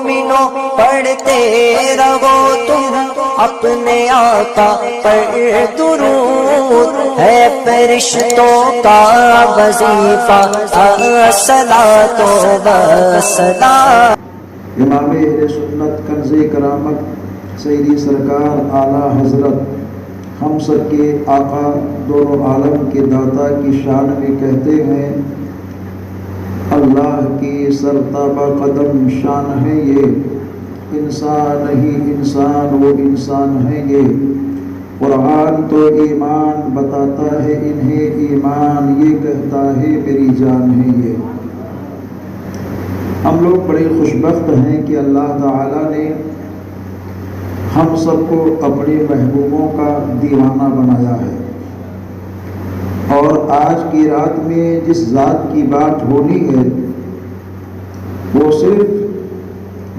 مومنوں پڑھتے رہو تم اپنے آقا پر درود، ہے فرشتوں کا وظیفہ الصلاۃ والسلام۔ امام اہل سنت کنز کرامت سیدی سرکار اعلیٰ حضرت ہم سب کے آقا دونوں عالم کے داتا کی شان میں کہتے ہیں، اللہ کی سرتابہ قدم شان ہے یہ، انسان نہیں انسان وہ انسان ہے یہ، قرآن تو ایمان بتاتا ہے انہیں، ایمان یہ کہتا ہے میری جان ہے یہ۔ ہم لوگ بڑے خوشبخت ہیں کہ اللہ تعالیٰ نے ہم سب کو اپنے محبوبوں کا دیوانہ بنایا ہے، اور آج کی رات میں جس ذات کی بات ہونی ہے وہ صرف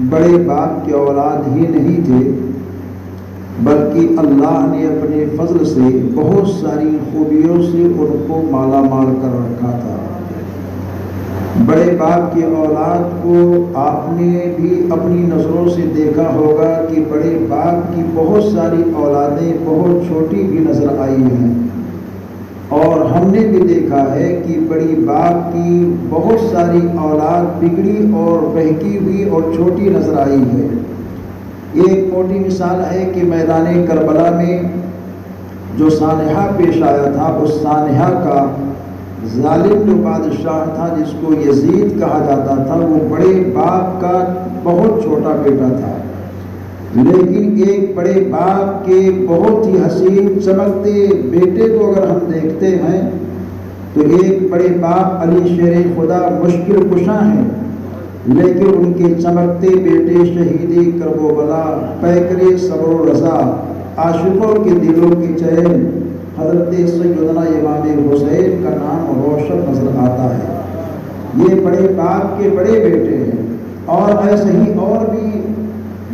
بڑے باپ کے اولاد ہی نہیں تھے، بلکہ اللہ نے اپنے فضل سے بہت ساری خوبیوں سے ان کو مالا مال کر رکھا تھا۔ بڑے باپ کی اولاد کو آپ نے بھی اپنی نظروں سے دیکھا ہوگا کہ بڑے باپ کی بہت ساری اولادیں بہت چھوٹی بھی نظر آئی ہیں، اور ہم نے بھی دیکھا ہے کہ بڑی باپ کی بہت ساری اولاد بگڑی اور بہکی ہوئی اور چھوٹی نظر آئی ہے۔ ایک موٹی مثال ہے کہ میدان کربلا میں جو سانحہ پیش آیا تھا، اس سانحہ کا ظالم جو بادشاہ تھا جس کو یزید کہا جاتا تھا، وہ بڑے باپ کا بہت چھوٹا بیٹا تھا، لیکن ایک بڑے باپ کے بہت ہی حسین چمکتے بیٹے کو اگر ہم دیکھتے ہیں تو ایک بڑے باپ علی شیر خدا مشکل کشاں ہیں، لیکن ان کے چمکتے بیٹے شہید کرب و بلا پیکر صبر و رضا عاشقوں کے دلوں کی چین حضرت سیدنا امام حسین کا نام روشن نظر آتا ہے۔ یہ بڑے باپ کے بڑے بیٹے ہیں، اور ایسے ہی اور بھی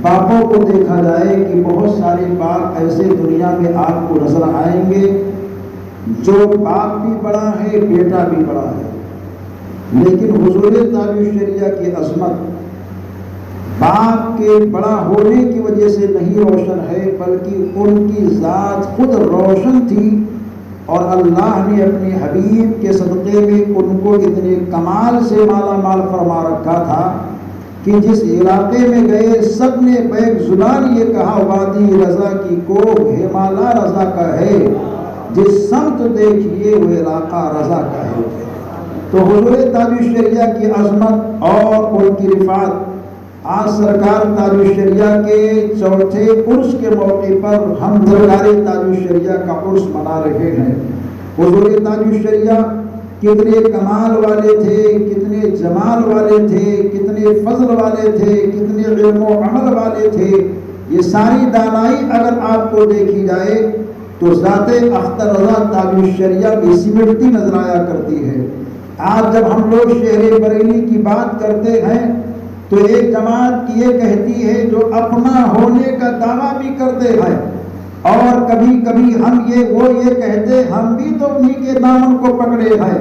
باپوں کو دیکھا جائے کہ بہت سارے باپ ایسے دنیا میں آپ کو نظر آئیں گے جو باپ بھی بڑا ہے بیٹا بھی بڑا ہے، لیکن حضور تاج الشریعہ کی عظمت باپ کے بڑا ہونے کی وجہ سے نہیں روشن ہے، بلکہ ان کی ذات خود روشن تھی، اور اللہ نے اپنے حبیب کے صدقے میں ان کو اتنے کمال سے مالا مال فرما رکھا تھا کہ جس علاقے میں گئے سب نے بیک زبان یہ کہا، وادی رضا کی کوہ ہمالا رضا کا ہے، جس سمت دیکھیے وہ علاقہ رضا کا ہے۔ تو حضور تاج الشریعہ کی عظمت اور ان کی رفعت آج سرکار تاج الشریعہ کے چوتھے عرس کے موقع پر ہم دربار تاج الشریعہ کا عرس منا رہے ہیں۔ حضور تاج الشریعہ کتنے کمال والے تھے، کتنے جمال والے تھے، کتنے فضل والے تھے، کتنے علم و عمل والے تھے، یہ ساری دانائی اگر آپ کو دیکھی جائے تو ذات اختر رضا تاج الشریعہ بھی سمٹتی نظر آیا کرتی ہے۔ آج جب ہم لوگ شہر بریلی کی بات کرتے ہیں تو ایک جماعت یہ کہتی ہے جو اپنا ہونے کا دعویٰ بھی کرتے ہیں، اور کبھی کبھی ہم یہ کہتے ہم بھی تو انہی کے دامن کو پکڑے ہیں،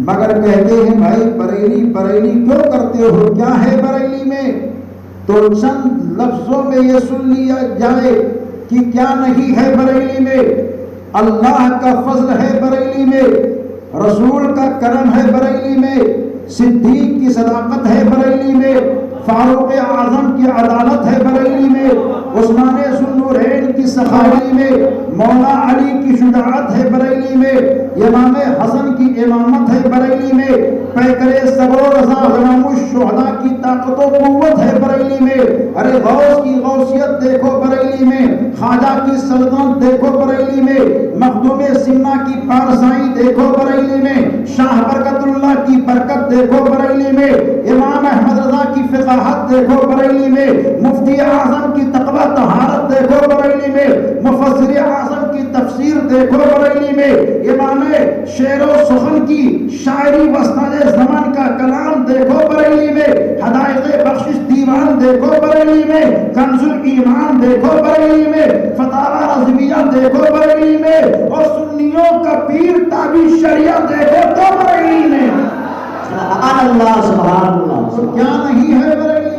مگر کہتے ہیں بھائی بریلی بریلی کیوں کرتے ہو، کیا ہے بریلی میں؟ تو چند لفظوں میں یہ سن لیا جائے کہ کیا نہیں ہے بریلی میں؟ اللہ کا فضل ہے بریلی میں، رسول کا کرم ہے بریلی میں، صدیق کی صداقت ہے بریلی میں، فاروق اعظم کی عدالت ہے بریلی میں، عثمان ذوالنورین کی سخاوی میں، مولا علی کی شجاعت ہے بریلی میں، امام حسن کی امامت ہے بریلی میں، پیکر صبر و رضا امام الشہداء کی طاقت و قوت ہے بریلی میں، ارے غوث کی غوثیت دیکھو بریلی میں، خواجہ کی سلطنت دیکھو بریلی میں، مخدوم سمنا کی پارسائی دیکھو بریلی میں، شاہ برکت اللہ کی برکت دیکھو بریلی میں، امام احمد رضا کی فقاہت دیکھو بریلی میں، مفتی اعظم کی تقوی طہارت دیکھو بریلی میں، مفسر اعظم کی تفسیر دیکھو بریلی میں، امام شعر و سخن کی شاعری وسطی زمان کا کلام دیکھو بریلی میں، ہدایت بخشش دیوان دیکھو بریلی میں، کنز الایمان دیکھو بریلی میں، فتاوی رضویہ دیکھو بریلی میں، اور سنیوں کا پیر تاج الشریعہ دیکھو تو بریلی میں۔ سبحان اللہ سبحان اللہ، کیا نہیں ہے بریلی؟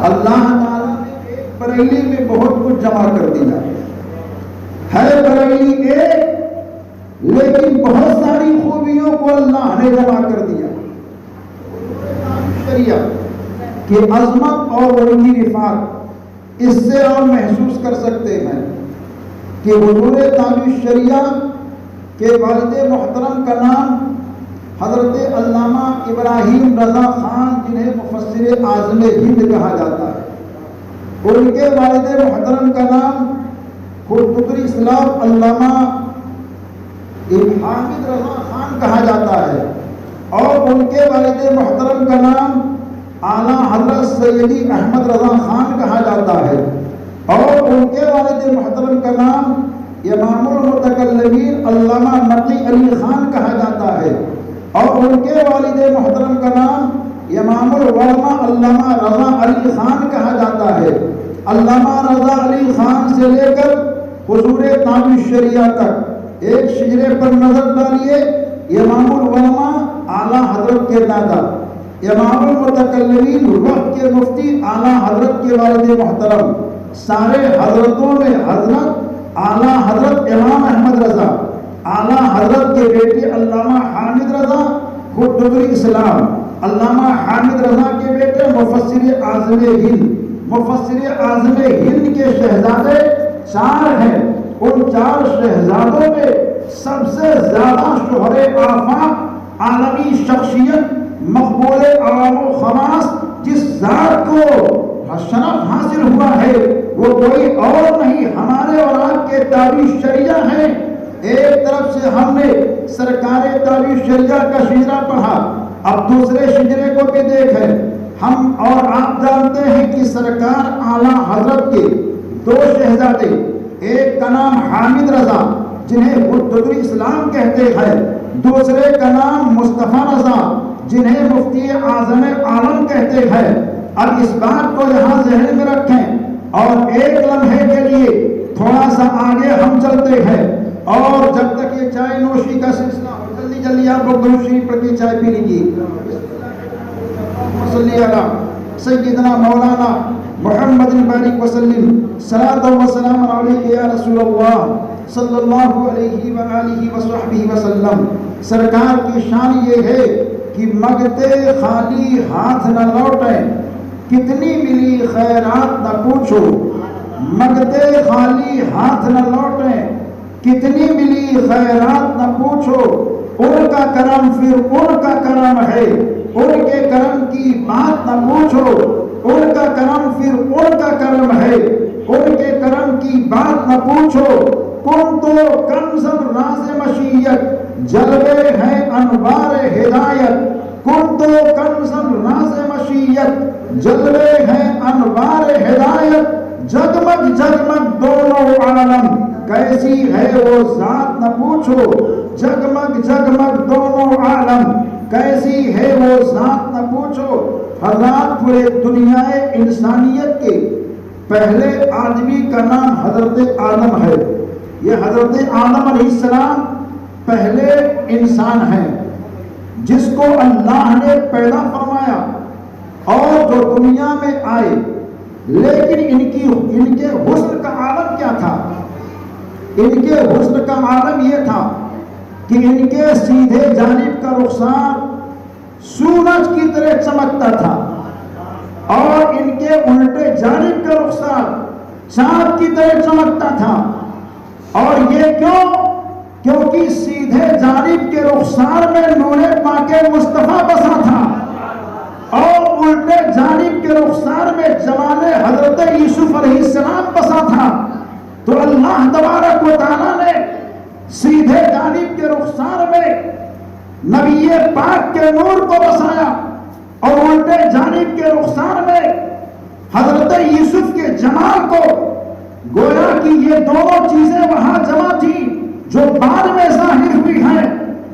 اللہ تعالیٰ نے ایک بریلی میں بہت کچھ جمع کر دیا ہے بریلی ایک، لیکن بہت ساری خوبیوں کو اللہ نے جمع کر دیا۔ شریعت کی عظمت اور ان کی رفعت اس سے آپ محسوس کر سکتے ہیں کہ حضور تاج الشریعہ کے والد محترم کا نام حضرت علامہ ابراہیم رضا خان، جنہیں مفسر اعظم ہند کہا جاتا ہے، ان کے والد محترم کا نام خود قطب اسلام علامہ حامد رضا خان کہا جاتا ہے، اور ان کے والد محترم کا نام اعلیٰ حضرت سیدی احمد رضا خان کہا جاتا ہے، اور ان کے والد محترم کا نام امام المتکلمین علامہ نقی علی خان کہا جاتا ہے، اور ان کے والد محترم کا نام امام العلماء علامہ رضا علی خان کہا جاتا ہے۔ علامہ رضا علی خان سے لے کر حضور تاج الشریعہ تک ایک شجرے پر نظر ڈالیے، امام العلماء اعلیٰ حضرت کے دادا، امام المتکلمین وقت کے مفتی اعلیٰ حضرت کے والد محترم، سارے حضرتوں میں حضرت اعلیٰ حضرت امام احمد رضا، اعلیٰ حضرت کے بیٹے علامہ حامد رضا خود قطب اسلام، علامہ حامد رضا کے بیٹے مفسر اعظم ہند، مفسر اعظم ہند کے شہزادے 4 ہیں، ان 4 شہزادوں میں سب سے زیادہ شہرت آفاق عالمی شخصیت مقبول عوام و خواص جس ذات کو شرف حاصل ہوا ہے وہ کوئی اور نہیں، ہمارے اور آپ کے تاج الشریعہ ہیں۔ ایک طرف سے ہم نے سرکار تاج الشریعہ کا شجرہ پڑھا، اب دوسرے شجرے کو بھی دیکھیں۔ ہم اور آپ جانتے ہیں کہ سرکار اعلیٰ حضرت کے 2 شہزادے، ایک کا نام حامد رضا جنہیں قطب اسلام کہتے ہیں، دوسرے کا نام مصطفیٰ رضا جنہیں مفتی اعظم عالم کہتے ہیں۔ اب اس بات کو یہاں ذہن میں رکھیں اور ایک لمحے کے لیے تھوڑا سا آگے ہم چلتے ہیں، اور جب تک یہ چائے نوشی کا سلسلہ ہو جلدی جلدی آپ لوگ درود شریف پڑھ کے چائے پی لیجیے۔ صلی اللہ سیدنا مولانا محمد بارک وسلم، صلاۃ و سلام علیک یا رسول اللہ صلی اللہ علیہ وآلہ وصحبہ وسلم۔ سرکار کی شان یہ ہے کہ مگتے خالی ہاتھ نہ لوٹیں، کتنی ملی خیرات نہ پوچھو، مگتے خالی ہاتھ نہ لوٹیں، کتنی ملی خیرات نہ پوچھو، ان کا کرم پھر ان کا کرم ہے، ان کے کرم کی بات نہ پوچھو، ان کا کرم پھر ان کا کرم ہے، ان کے کرم کی بات نہ پوچھو۔ کن تو کنزن راز مشیت، جلوے ہیں انوار ہدایت، کن تو کنزن راز مشیت، جلوے ہیں انوار ہدایت، جگمگ جگمگ دونوں عالم، کیسی ہے وہ ذات نہ پوچھو، جگمگ جگمگ دونوں عالم، کیسی ہے وہ ذات نہ پوچھو۔ حضرات پورے دنیا انسانیت کے پہلے آدمی کا نام حضرت آدم ہے۔ یہ حضرت آدم علیہ السلام پہلے انسان ہیں جس کو اللہ نے پیدا فرمایا اور جو دنیا میں آئے، لیکن ان کے حسن کا عالم کیا تھا؟ ان کے حسن کا عالم یہ تھا کہ ان کے سیدھے جانب کا رخسار سورج کی طرح چمکتا تھا، اور ان کے الٹے جانب کا رخسار چاند کی طرح چمکتا تھا۔ اور یہ کیوں؟ کیونکہ سیدھے جانب کے رخسار میں نور پاک مصطفیٰ بسا تھا، اور الٹے جانب کے رخسار میں جمال حضرت یوسف علیہ السلام بسا تھا۔ تو اللہ تبارک و تعالیٰ نے سیدھے جانب کے رخسار میں نبی پاک کے نور کو بسایا، اور الٹے جانب کے رخسار میں حضرت یوسف کے جمال کو، گویا کہ یہ دونوں چیزیں وہاں جمع تھی جو بعد میں ظاہر ہوئی ہیں۔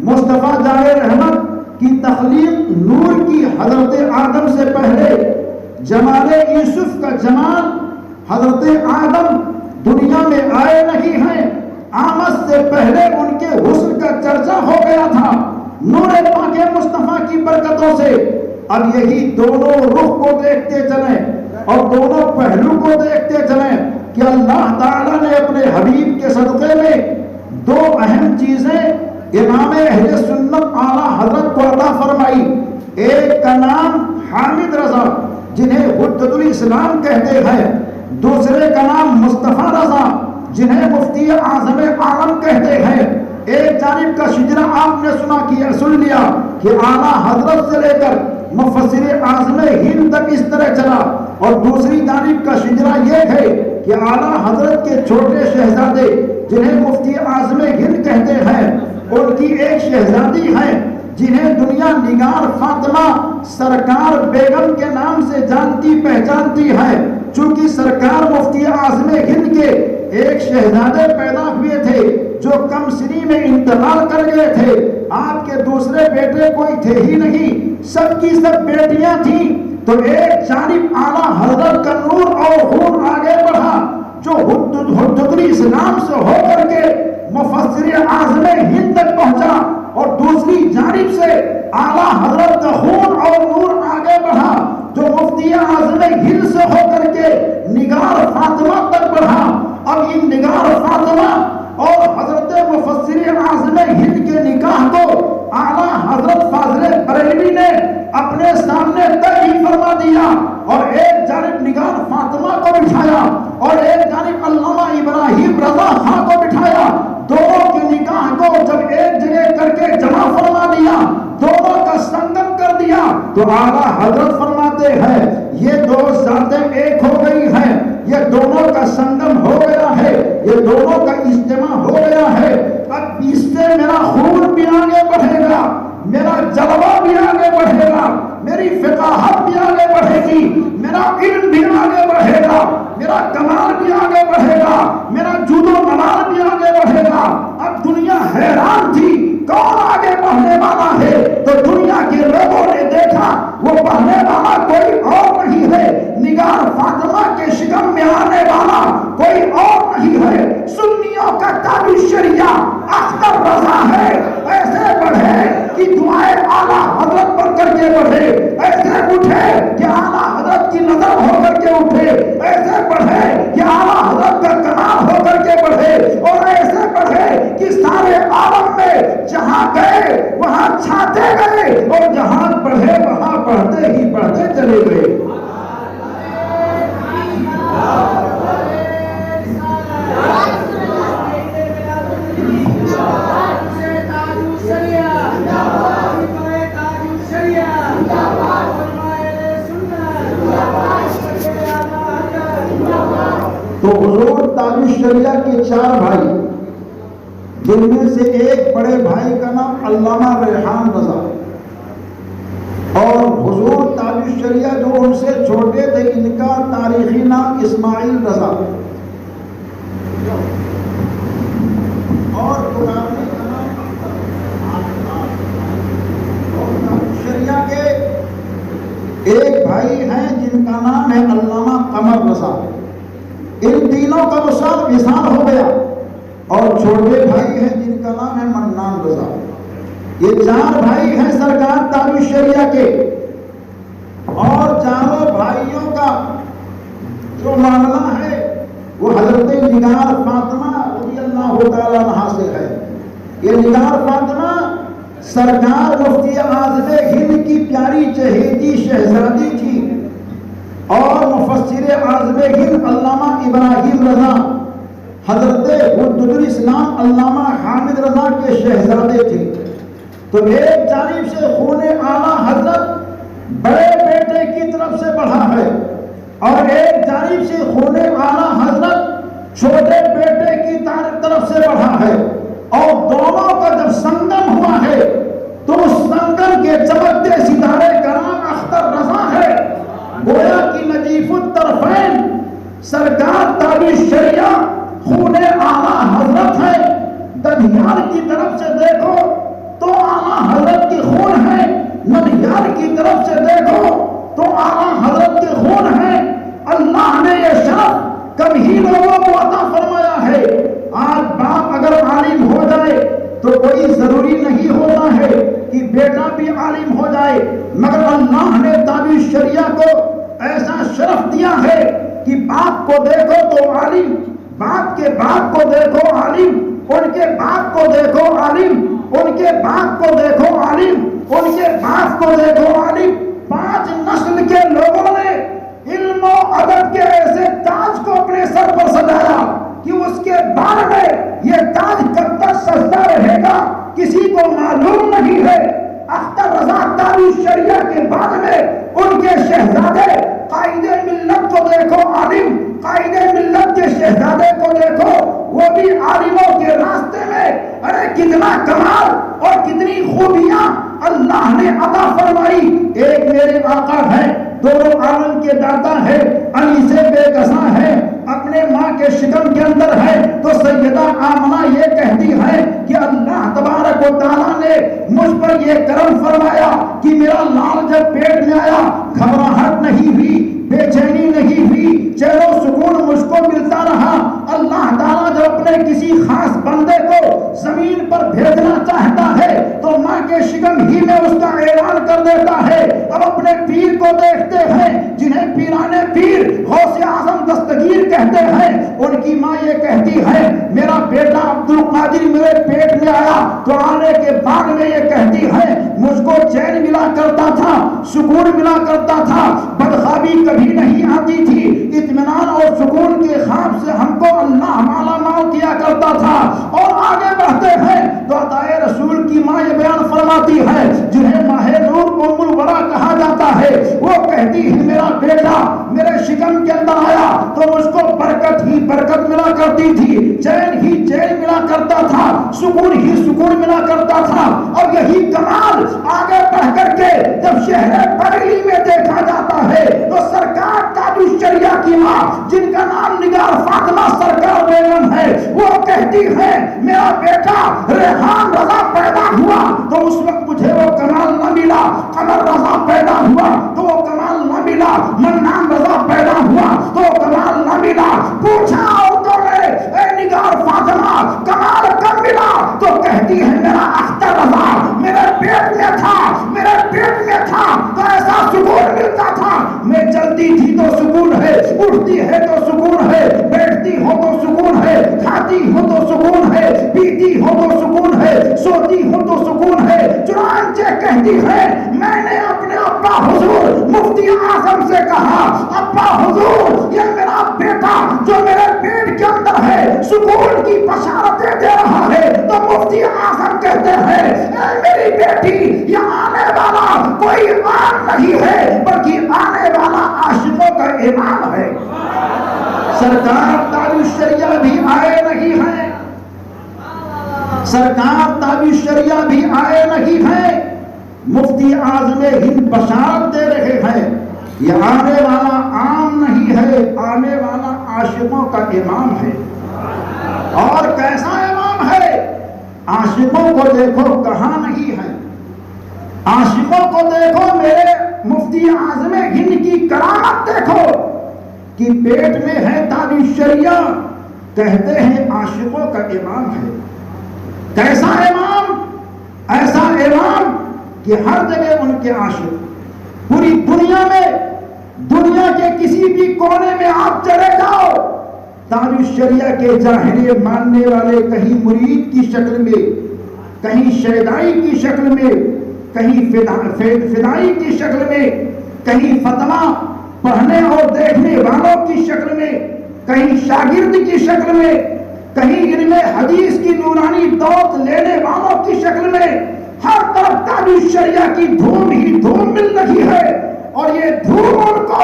مصطفیٰ جائے رحمت کی تخلیق نور کی حضرت آدم سے پہلے، جمال یوسف کا جمال حضرت آدم دنیا میں آئے نہیں ہیں، آمد سے پہلے ان کے حسن کا چرچا ہو گیا تھا نور پاک مصطفیٰ کی برکتوں سے۔ اب یہی دونوں رخ کو دیکھتے چلیں اور دونوں پہلو کو دیکھتے چلیں کہ اللہ تعالیٰ نے اپنے حبیب کے صدقے میں دو اہم چیزیں امام اہل سنت اعلیٰ حضرت کو عطا فرمائی. ایک کا نام حامد رضا جنہیں حجت الاسلام کہتے ہیں، دوسرے کا نام مصطفیٰ رضا جنہیں مفتی اعظم عالم کہتے ہیں. ایک جانب کا شجرہ آپ نے سن لیا کہ اعلیٰ حضرت سے لے کر مفسر اعظم ہند تک اس طرح چلا، اور دوسری جانب کا شجرہ یہ ہے کہ اعلیٰ حضرت کے چھوٹے شہزادے جنہیں مفتی اعظم ہند کہتے ہیں، ان کی ایک شہزادی ہے جنہیں دنیا نگار فاطمہ سرکار بیگم کے نام سے جانتی پہچانتی ہے. چونکہ سرکار مفتی اعظم ہند کے ایک شہزادے پیدا ہوئے تھے جو کم سنی میں انتقال کر گئے تھے، آپ کے دوسرے بیٹے کوئی تھے ہی نہیں، سب کی سب بیٹیاں تھیں. تو ایک جانب اعلیٰ حضرت کا نور اور خون آگے بڑھا جو حجت الاسلام سے ہو کر کے مفسر اعظم ہند تک پہنچا، اور دوسری جانب سے اعلیٰ حضرت کا خون اور نور آگے بڑھا جو مفتی اعظم ہند سے ہو کر کے نگار فاطمہ تک بڑھا. اب ان نگار فاطمہ اور حضرت مفسر اعظم ہند کے نکاح کو اعلیٰ حضرت فاضل بریلوی نے اپنے سامنے طے فرما دیا، اور ایک جانب نگار فاطمہ کو بٹھایا اور ایک جانب علامہ ابراہیم رضا خان کو بٹھایا. دونوں کے نکاح کو جب ایک جگہ کر کے جمع فرما دیا، دونوں کا سنگم کر دیا، تو اعلیٰ حضرت فرماتے ہیں یہ دو ذاتیں ایک ہو گئی ہیں، یہ دونوں کا سنگم ہو گیا ہے، یہ دونوں کا اجتماع ہو گیا ہے. اب اس سے میرا خون بھی آگے بڑھے گا، میرا جلوہ بھی آگے بڑھے گا، میری فقاہت بھی آگے بڑھے گی، میرا علم بھی آگے بڑھے گا، میرا کمال بھی آگے بڑھے گا، میرا جود و نمال بھی آگے بڑھے گا. اب دنیا حیران تھی کون آگے بڑھنے والا ہے، تو دنیا کے لوگوں نے دیکھا وہ بڑھنے والا کوئی اور نہیں ہے، نگار فاطمہ کے شکم میں آنے والا کوئی اور نہیں ہے، سنیوں کا تاج الشریعہ اختر رضا ہے. ایسے بڑھے کہ دعائیں اعلیٰ حضرت پر کر کے بڑھے، ایسے اٹھے کہ اعلیٰ حضرت کی نظر ہو کر کے اٹھے، ایسے بڑھے کہ اعلیٰ حضرت کا کمال ہو کر کے بڑھے، اور ایسے بڑھے کہ سارے عالم میں جہاں گئے وہاں چھاتے گئے، اور جہاں بڑھے وہاں بڑھتے ہی بڑھتے چلے گئے. تو حضور تاج الشریعہ کے 4 بھائی، جن میں سے ایک بڑے بھائی کا نام علامہ ریحان رضا، اور حضور تاج الشریعہ جو ان سے چھوٹے تھے ان کا تاریخی نام اسماعیل رضا، اور پرانے کا نام اور تاج الشریعہ کے ایک بھائی ہیں جن کا نام ہے علامہ قمر رضا. ان تینوں کا وصال ہو گیا، اور چھوٹے بھائی ہیں جن کا نام ہے منان رضا. یہ 4 بھائی ہیں سرکار تاج الشریعہ کے، اور چاروں بھائیوں کا جو معاملہ ہے وہ حضرت نگار فاطمہ رضی اللہ تعالیٰ عنہا سے ہے. یہ نگار فاطمہ سرکار مفتی اعظم ہند کی پیاری چہیتی شہزادی تھی، اور مفسر اعظم ہند علامہ ابراہیم رضا حضرت حجت الاسلام علامہ حامد رضا کے شہزادے تھے. تو ایک جانب سے خون اعلیٰ حضرت بڑے بیٹے کی طرف سے بڑھا ہے، اور ایک جانب سے خون اعلیٰ حضرت چھوٹے بیٹے کی طرف سے بڑھا ہے، اور دونوں کا جب سنگم ہوا ہے تو اس سنگم کے چمکتے ستارے کا نام اختر رضا ہے. گویا کی نجیف الطرفین سرکار تاج الشریعہ خون اعلیٰ حضرت ہے. دنیال کی طرف سے دیکھو تو اعلیٰ حضرت کی خون ہے، ننیال کی طرف سے دیکھو تو اعلیٰ حضرت کے خون ہے. اللہ نے یہ شرف کم ہی لوگوں کو عطا فرمایا ہے. آج باپ اگر عالم ہو جائے تو کوئی ضروری نہیں ہوتا ہے کہ بیٹا بھی عالم ہو جائے، مگر اللہ نے تاج الشریعہ کو ایسا شرف دیا ہے کو دیکھو تو عالم، باپ کے باپ کو دیکھو عالم، ان کے باپ کو دیکھو عالم، ان کے باپ کو دیکھو عالم، ان کے باپ کو دیکھو عالم۔ 5 نسل کے لوگوں نے علم و ادب کے ایسے تاج کو اپنے سر پر سجایا کہ اس کے بعد میں یہ تاج کب تک سجتا رہے گا کسی کو معلوم نہیں ہے۔ اختر رضا تاج الشریعہ کے بعد میں ان کے شہزادے قائد ملت کو دیکھو عالم، قائد ملت کے شہزادے کو دیکھو، وہ بھی عالموں کے راستے میں ارے کتنا کمال اور کتنی خوبیاں اللہ نے عطا فرمائی۔ ایک میرے آقا ہے، دونوں عالم کے داتا ہے، علی سے بے گساں ہے، اپنے ماں کے شکم کے اندر ہے، تو سیدہ آمنہ یہ کہتی ہے کہ اللہ تبارک و تعالیٰ نے مجھ پر یہ کرم فرمایا کہ میرا لال جب پیٹ میں آیا گھبراہٹ نہیں ہوئی، بے چینی نہیں ہوئی، چین و سکون مجھ کو ملتا رہا۔ اللہ تعالیٰ جب اپنے کسی خاص بندے کو زمین پر بھیجنا چاہتا ہے تو ماں کے شکم ہی میں اس کا اعلان کر دیتا ہے۔ اب اپنے پیر کو دیکھتے ہیں جنہیں پیرانے پیر غوث اعظم دستگیر کہتے ہیں، ان کی ماں یہ کہتی ہے میرا بیٹا عبد القادر میرے پیٹ میں آیا تو آنے کے بعد میں یہ کہتی ہے مجھ کو چین ملا کرتا تھا، سکون ملا کرتا تھا، بدخوابی کبھی نہیں آتی تھی، اطمینان اور سکون کے خواب سے ہم کو اللہ مالا مال کیا کرتا تھا۔ اور آگے بڑھتے ہیں تو عطائے رسول کی ماں یہ بیان فرماتی ہے جنہیں ماہ نور ام الورا کہا جاتا ہے، وہ کہتی ہے میرا بیٹا میرے شکم کے اندر آیا تو مجھ کو برکت ہی برکت ملا کرتی تھی، چین ہی چین ملا کرتا تھا، سکون ہی سکون ملا کرتا تھا۔ اور یہی کمال آگے بڑھ کر کے جب شہر بریلی میں دیکھا جاتا ہے تو سرکار تاج الشریعہ کی ماں جن کا نام نگار فاطمہ سرکار بیگم ہے، وہ کہتی ہے میرا بیٹا ریحان رضا پیدا ہوا تو اس وقت مجھے وہ کمال نہ ملا، قمر رضا پیدا ہوا تو وہ کمال نہ ملا، منان رضا پیدا ہوا تو وہ کمال نہ ملا۔ پوچھا عورتوں نے اے نگار فاطمہ کمال کب ملا تو کہتی ہے میرا اختر رضا میرے پیٹ میں تھا، میرے پیٹ میں تھا تو ایسا سکون ملتا تھا، میں چلتی تھی تو سکون ہے، اٹھتی ہے تو سکون ہے، بیٹھتی ہو تو سکون ہے، کھاتی ہو تو سکون ہے، پیتی ہو تو سکون ہے، سوتی ہو تو سکون ہے۔ چنانچہ کہتی ہے میں نے اپنے ابا حضور مفتی اعظم سے کہا ابا حضور یہ میرا بیٹا جو میرے پیٹ کے اندر ہے سکون کی بشارتیں دے رہا ہے، تو مفتی اعظم کہتے ہیں اے میری بیٹی یہ آنے والا کوئی عام نہیں ہے بلکہ آنے والا عاشقوں کا امام ہے۔ سرکار تاج الشریعہ بھی آئے نہیں ہیں، سرکار تاج الشریعہ بھی آئے نہیں ہیں، مفتی اعظم ہند بشارت دے رہے ہیں یہ آنے والا عام نہیں ہے، آنے والا عاشقوں کا امام ہے۔ اور کیسا امام ہے؟ عاشقوں کو دیکھو کہاں نہیں ہے، عاشقوں کو دیکھو، میرے مفتی اعظم ہند کی کرامت دیکھو کہ پیٹ میں ہے تاج الشریعہ، کہتے ہیں عاشقوں کا امام ہے۔ کیسا امام؟ ایسا امام کہ ہر جگہ ان کے عاشق، پوری دنیا میں، دنیا کے کسی بھی کونے میں آپ چلے جاؤ تاج الشریعہ کے ظاہری ماننے والے کہیں مرید کی شکل میں، کہیں شیدائی کی شکل میں، کہیں فدائی کی شکل میں، کہیں فتویٰ پڑھنے اور دیکھنے والوں کی شکل میں، کہیں شاگرد کی شکل میں، کہیں علم حدیث کی نورانی دولت لینے والوں کی شکل میں، ہر طرف تاج الشریعہ کی دھوم ہی دھوم مل رہی ہے۔ اور یہ دھوم ان کو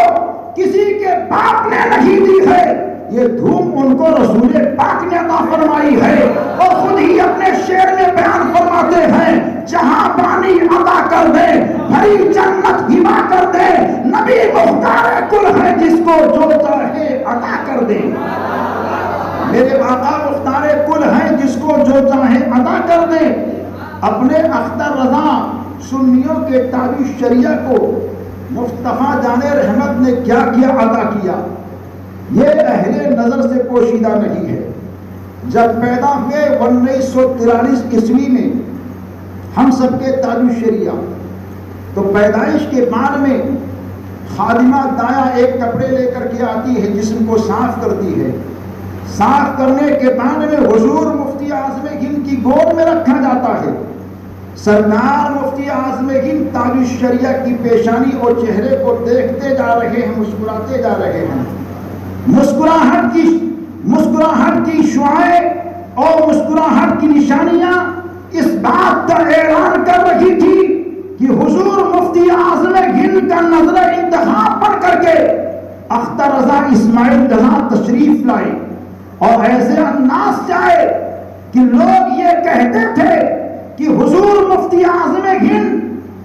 کسی کے باپ نے نہیں دی ہے، یہ دھوم ان کو رسول پاک نے عطا فرمائی ہے۔ اور خود ہی اپنے شعر میں بیان فرماتے ہیں جہاں پانی عطا کر دے بھری جنت ہبا کر دے، نبی مختار کل ہے جس کو جو چاہے عطا کر دے۔ میرے آقا مختار کل ہیں جس کو جو چاہے عطا کر دے۔ اپنے اختر رضا سنیوں کے تاج الشریعہ کو مصطفیٰ جان رحمت نے کیا کیا عطا کیا، یہ اہل نظر سے پوشیدہ نہیں ہے۔ جب پیدا ہوئے 1943 عیسوی میں ہم سب کے تاج الشریعہ، تو پیدائش کے بعد میں خادمہ دایا ایک کپڑے لے کر کے آتی ہے، جسم کو صاف کرتی ہے، صاف کرنے کے بعد میں حضور مفتی اعظم ہند کی گود میں رکھا جاتا ہے۔ سرکار مفتی اعظم ہند تاج الشریعہ کی پیشانی اور چہرے کو دیکھتے جا رہے ہیں، مسکراتے جا رہے ہیں۔ مسکراہٹ کی شعائیں اور مسکراہٹ کی نشانیاں اس بات کا اعلان کر رہی تھی کہ حضور مفتی اعظم ہند کا نظر انتخاب پڑھ کر کے اختر رضا اسماعیل رضا تشریف لائے اور ایسے انداز سے آئے کہ لوگ یہ کہتے تھے کہ حضور مفتی اعظم ہند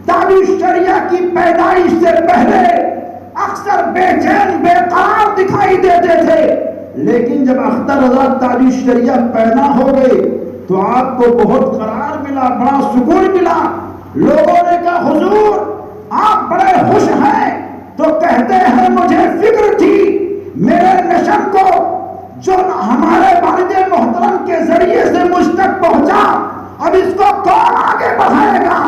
تاج الشریعہ کی پیدائش سے پہلے اکثر بے چین بے قرار دکھائی دیتے تھے، لیکن جب اختر رضا تاج الشریعہ پیدا ہو گئے تو آپ کو بہت قرار ملا، بڑا سکون ملا۔ لوگوں نے کہا حضور آپ بڑے خوش ہیں، تو کہتے ہیں مجھے فکر تھی میرے مشن کو جو ہمارے والد محترم کے ذریعے سے مجھ تک پہنچا، اب اس کو کون آگے بڑھائے گا؟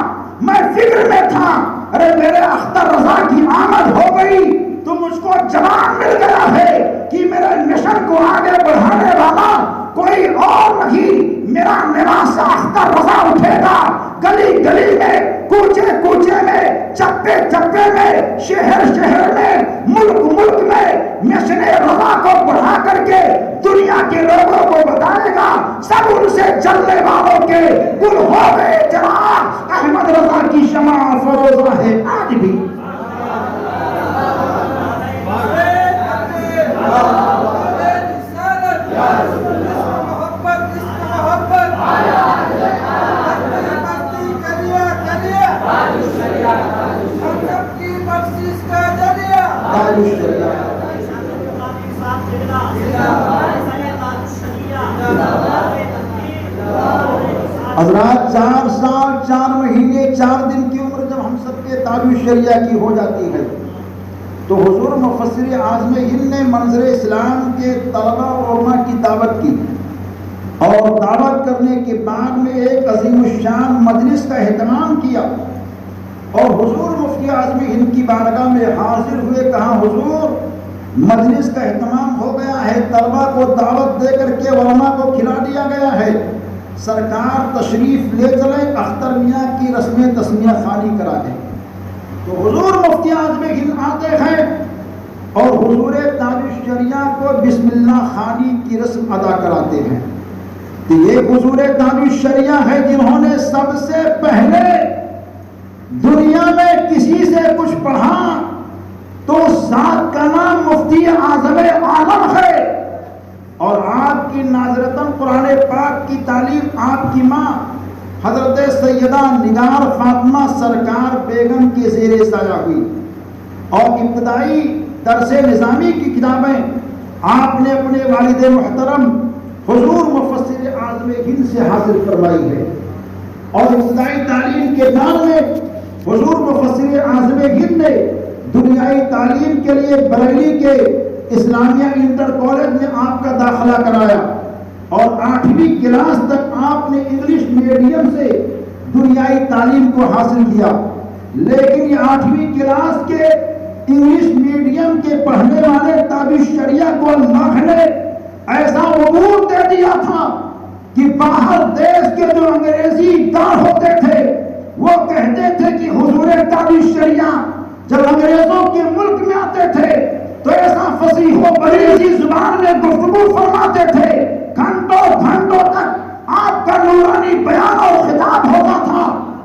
میں فکر میں تھا، ارے میرے اختر رضا کی آمد ہو گئی تو مجھ کو جواب مل گیا ہے کہ میرے مشن کو آگے بڑھانے والا کوئی اور نہیں، میرا نواسہ اختر رضا اٹھے گا۔ گلی گلی میں، کوچے کوچے میں، چپے چپے میں، شہر شہر میں، ملک ملک میں مشن رضا کو بڑھا کر کے دنیا کے لوگوں کو بتائے گا، سب ان سے چلنے والوں کے گل ہو گئے چراغ، احمد رضا کی شمع فروزہ ہے آج بھی۔ حضرات 4 سال 4 مہینے 4 دن کی عمر جب ہم سب کے تاج الشریعہ کی ہو جاتی ہے تو حضور مفسر اعظم ہند نے منظر اسلام کے طلبہ و علماء کی دعوت کی، اور دعوت کرنے کے بعد میں ایک عظیم الشان مجلس کا اہتمام کیا، اور حضور مفتی اعظم ہند کی بارگاہ میں حاضر ہوئے، کہا حضور مجلس کا اہتمام ہو گیا ہے، طلبہ کو دعوت دے کر کے علماء کو کھلا دیا گیا ہے، سرکار تشریف لے چلیں، اختر میاں کی رسم تسمیہ خوانی کرا دیں۔ تو حضور مفتی اعظم ہند آتے ہیں اور حضور تاج الشریعہ کو بسم اللہ خوانی کی رسم ادا کراتے ہیں۔ تو یہ حضور تاج الشریعہ ہے جنہوں نے سب سے پہلے دنیا میں کسی سے کچھ پڑھا تو ذات کا نام مفتی اعظم عالم ہے، اور آپ کی ناظرتاً قرآن پاک کی تعلیم آپ کی ماں حضرت سیدہ نگار فاطمہ سرکار بیگم کے زیر سایہ ہوئی، اور ابتدائی درس نظامی کی کتابیں آپ نے اپنے والد محترم حضور مفسر اعظم ہند سے حاصل فرمائی ہے، اور ابتدائی تعلیم کے بعد میں حضور مفسر اعظم ہند نے دنیائی تعلیم کے لیے بریلی کے اسلامیہ انٹر کالج میں آپ کا داخلہ کرایا، اور 8ویں کلاس تک آپ نے انگلش میڈیم سے دنیائی تعلیم کو حاصل کیا، لیکن یہ 8ویں کلاس کے انگلش میڈیم کے پڑھنے والے تاج الشریعہ کو اللہ نے ایسا عبور دے دیا تھا کہ باہر دیش کے جو انگریزی دار ہوتے تھے وہ کہتے تھے کہ حضور تاج الشریعہ جب انگریزوں کے ملک میں آتے تھے تو ایسا فصیح و بلیغ زبان میں گفتگو فرماتے تھے، گھنٹوں گھنٹوں تک آپ کا نورانی بیان اور خطاب ہوتا تھا۔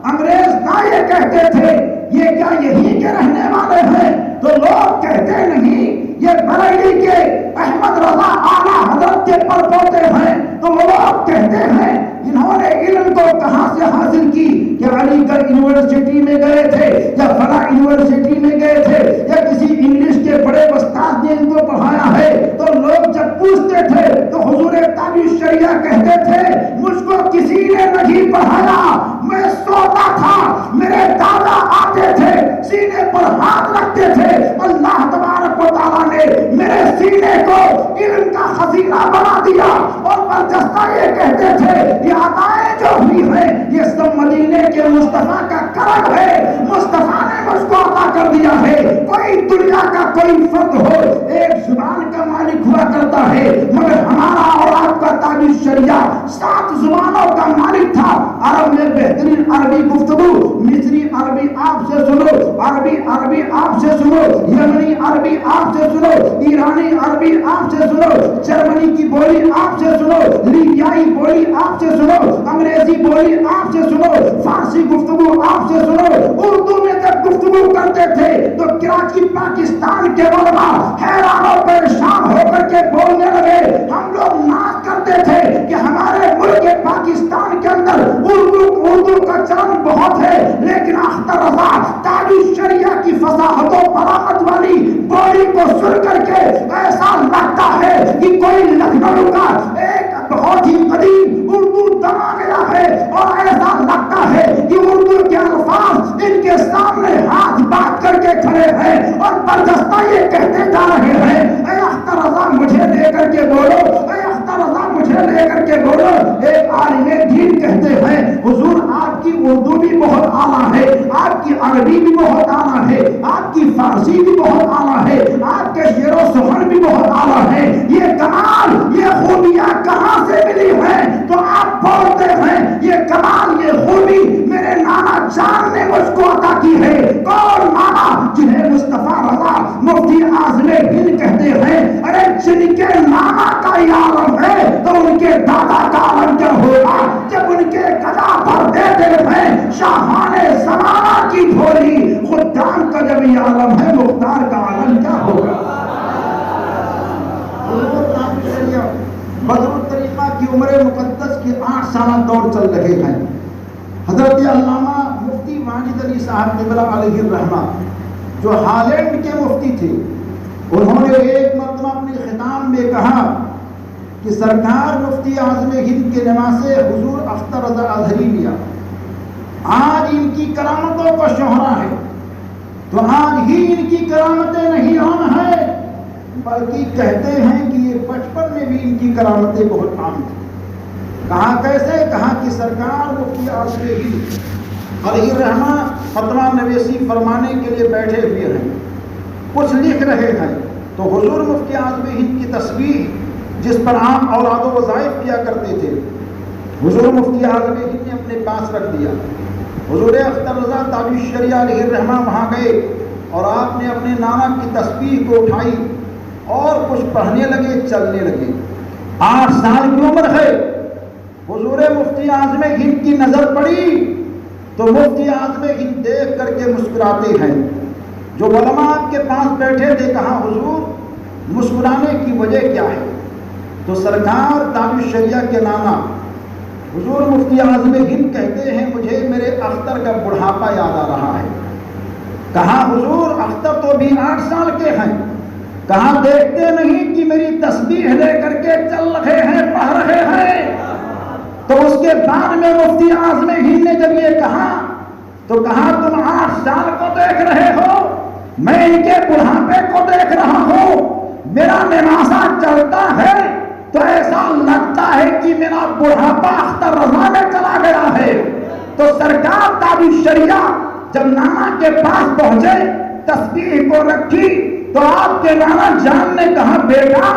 انگریز نہ یہ کہتے تھے یہ کیا یہی کے رہنے والے ہیں، تو لوگ کہتے نہیں یہ بریلی کے احمد رضا اعلیٰ حضرت کے پڑپوتے ہیں، تو وہ لوگ کہتے ہیں انہوں نے علم کو کہاں سے حاصل کی، کہ علی گڑھ یونیورسٹی میں گئے تھے یا فلاں یونیورسٹی میں گئے تھے یا کسی انگلش کے بڑے استاد نے ان کو پڑھایا ہے۔ تو لوگ جب پوچھتے تھے تو حضور تاج الشریعہ کہتے تھے مجھ کو کسی نے نہیں پڑھایا، میں سوتا تھا، میرے دادا آتے تھے سینے پر ہاتھ رکھتے تھے، اللہ تبارک و تعالیٰ نے میرے سینے کو علم کا خزینہ بنا دیا، اور برجستہ یہ کہتے تھے یہ عطائیں جو ہوئی ہیں یہ سب مدینے کے مصطفیٰ کا کرم ہے، مصطفیٰ نے مجھ کو عطا کر دیا ہے. کوئی دنیا کا کوئی فرد ہو ایک زبان کا مالک ہوا کرتا ہے، مگر ہمارا اور آپ کا تاج الشریعہ 7 زبانوں کا مالک تھا. عرب میں بہترین عربی گفتگو، مصری عربی آپ سے سنو، عربی آپ سے سنو، یمنی عربی آپ سے سنو، ایرانی عربی آپ سے سنو، جرمنی کی بولی آپ سے سنو، لیبیائی بولی آپ سے سنو، انگریزی بولی آپ سے سنو، فارسی گفتگو آپ سے سنو. اردو میں جب گفتگو کرتے تھے تو کراچی پاکستان کے علماء حیران و پریشان ہو کر کے بولنے لگے. ہم لوگ ناز کرتے تھے کہ ہمارے ملک پاکستان کے اندر اردو کا چلن بہت ہے، لیکن اختر رضا تاج الشریعہ کی فصاحت و بلاغت والی بولی کو سن کر کے ایسا لگتا ہے کہ کوئی لکھنؤ کا ایک بہت ہی قدیم اردو دما گیا ہے، اور ایسا لگتا ہے کہ اردو کے الفاظ ان کے سامنے ہاتھ بات کر کے کھڑے ہیں اور بردستہ یہ کہتے جا رہے ہیں اے اختر رضا مجھے لے کر کے بولو، اے اختر رضا مجھے لے کر کے بولو. ایک عالم دین کہتے ہیں حضور آپ کی اردو بھی بہت اعلیٰ ہے، آپ کی عربی بھی بہت اعلیٰ ہے، آپ کی فارسی بھی بہت اعلیٰ ہے، آپ کے شعر و سخن بھی بہت اعلیٰ ہے. یہ کمال، یہ خوبیاں کہاں سے ملی ہیں؟ تو آپ بولتے ہیں یہ کمال، یہ خوبی میرے نانا جان نے مجھ کو عطا کی ہے. کون نانا؟ جنہیں مصطفیٰ رضا مفتی اعظم ہند کہتے ہیں. ارے جن کے نانا کا یہ عالم ہے تو ان کے دادا کا عالم کیا ہوگا؟ جب ان کے گدا پر دیتے ہیں شاہان زمانہ کی جھولی، خدام کا جب یہ عالم ہے مختار کا عالم کیا ہوگا؟ بدر الطریقہ کی عمر مقدس کے 8 سالہ دور چل رہے ہیں. حضرت علامہ مفتی ماجد علی صاحب قبلہ علیہ الرحمہ جو ہالینڈ کے مفتی تھے، انہوں نے ایک مرتبہ اپنے خطاب میں کہا کہ سرکار مفتی اعظم ہند کے نواسے حضور اختر رضا اظہری میاں آج ان کی کرامتوں کا شہرا ہے، تو آج ہی ان کی کرامتیں نہیں عام ہیں، بلکہ کہتے ہیں کہ یہ بچپن میں بھی ان کی کرامتیں بہت عام تھیں. کہا کیسے؟ کہا کہ سرکار مفتی اعظم ہند علیہ الرحمہ فتویٰ نویسی فرمانے کے لیے بیٹھے ہوئے ہیں، کچھ لکھ رہے ہیں، تو حضور مفتی اعظم ہند کی تصویر جس پر عام اولاد و وظائف کیا کرتے تھے، حضور مفتی اعظم ہند نے اپنے پاس رکھ دیا. حضور اختر رضا تاج الشریعہ علیہ الرحمہ وہاں گئے اور آپ نے اپنے نانا کی تسبیح کو اٹھائی اور کچھ پڑھنے لگے، چلنے لگے. 8 سال کی عمر ہے. حضور مفتی اعظم ہند کی نظر پڑی تو مفتی اعظم ہند دیکھ کر کے مسکراتے ہیں. جو علماء آپ کے پاس بیٹھے تھے کہا حضور مسکرانے کی وجہ کیا ہے؟ تو سرکار تاج الشریعہ کے نانا حضور مفتی اعظم ہند کہتے ہیں مجھے میرے اختر کا بڑھاپا یاد آ رہا ہے. کہا حضور اختر تو بھی 8 سال کے ہیں. کہا دیکھتے نہیں کہ میری تسبیح لے کر کے چل رہے ہیں، پڑھ رہے ہیں؟ تو اس کے بعد میں مفتی اعظم ہند نے جب یہ کہا تو کہا تم 8 سال کو دیکھ رہے ہو، میں ان کے بڑھاپے کو دیکھ رہا ہوں. میرا نمازہ چلتا ہے تو ایسا لگتا ہے کہ میرا بڑھاپا اختر رضا میں چلا گیا ہے. تو سرکار تاج الشریعہ جب نانا کے پاس پہنچے، تسبیح کو رکھی تو آپ کے نانا جان نے کہا بیٹا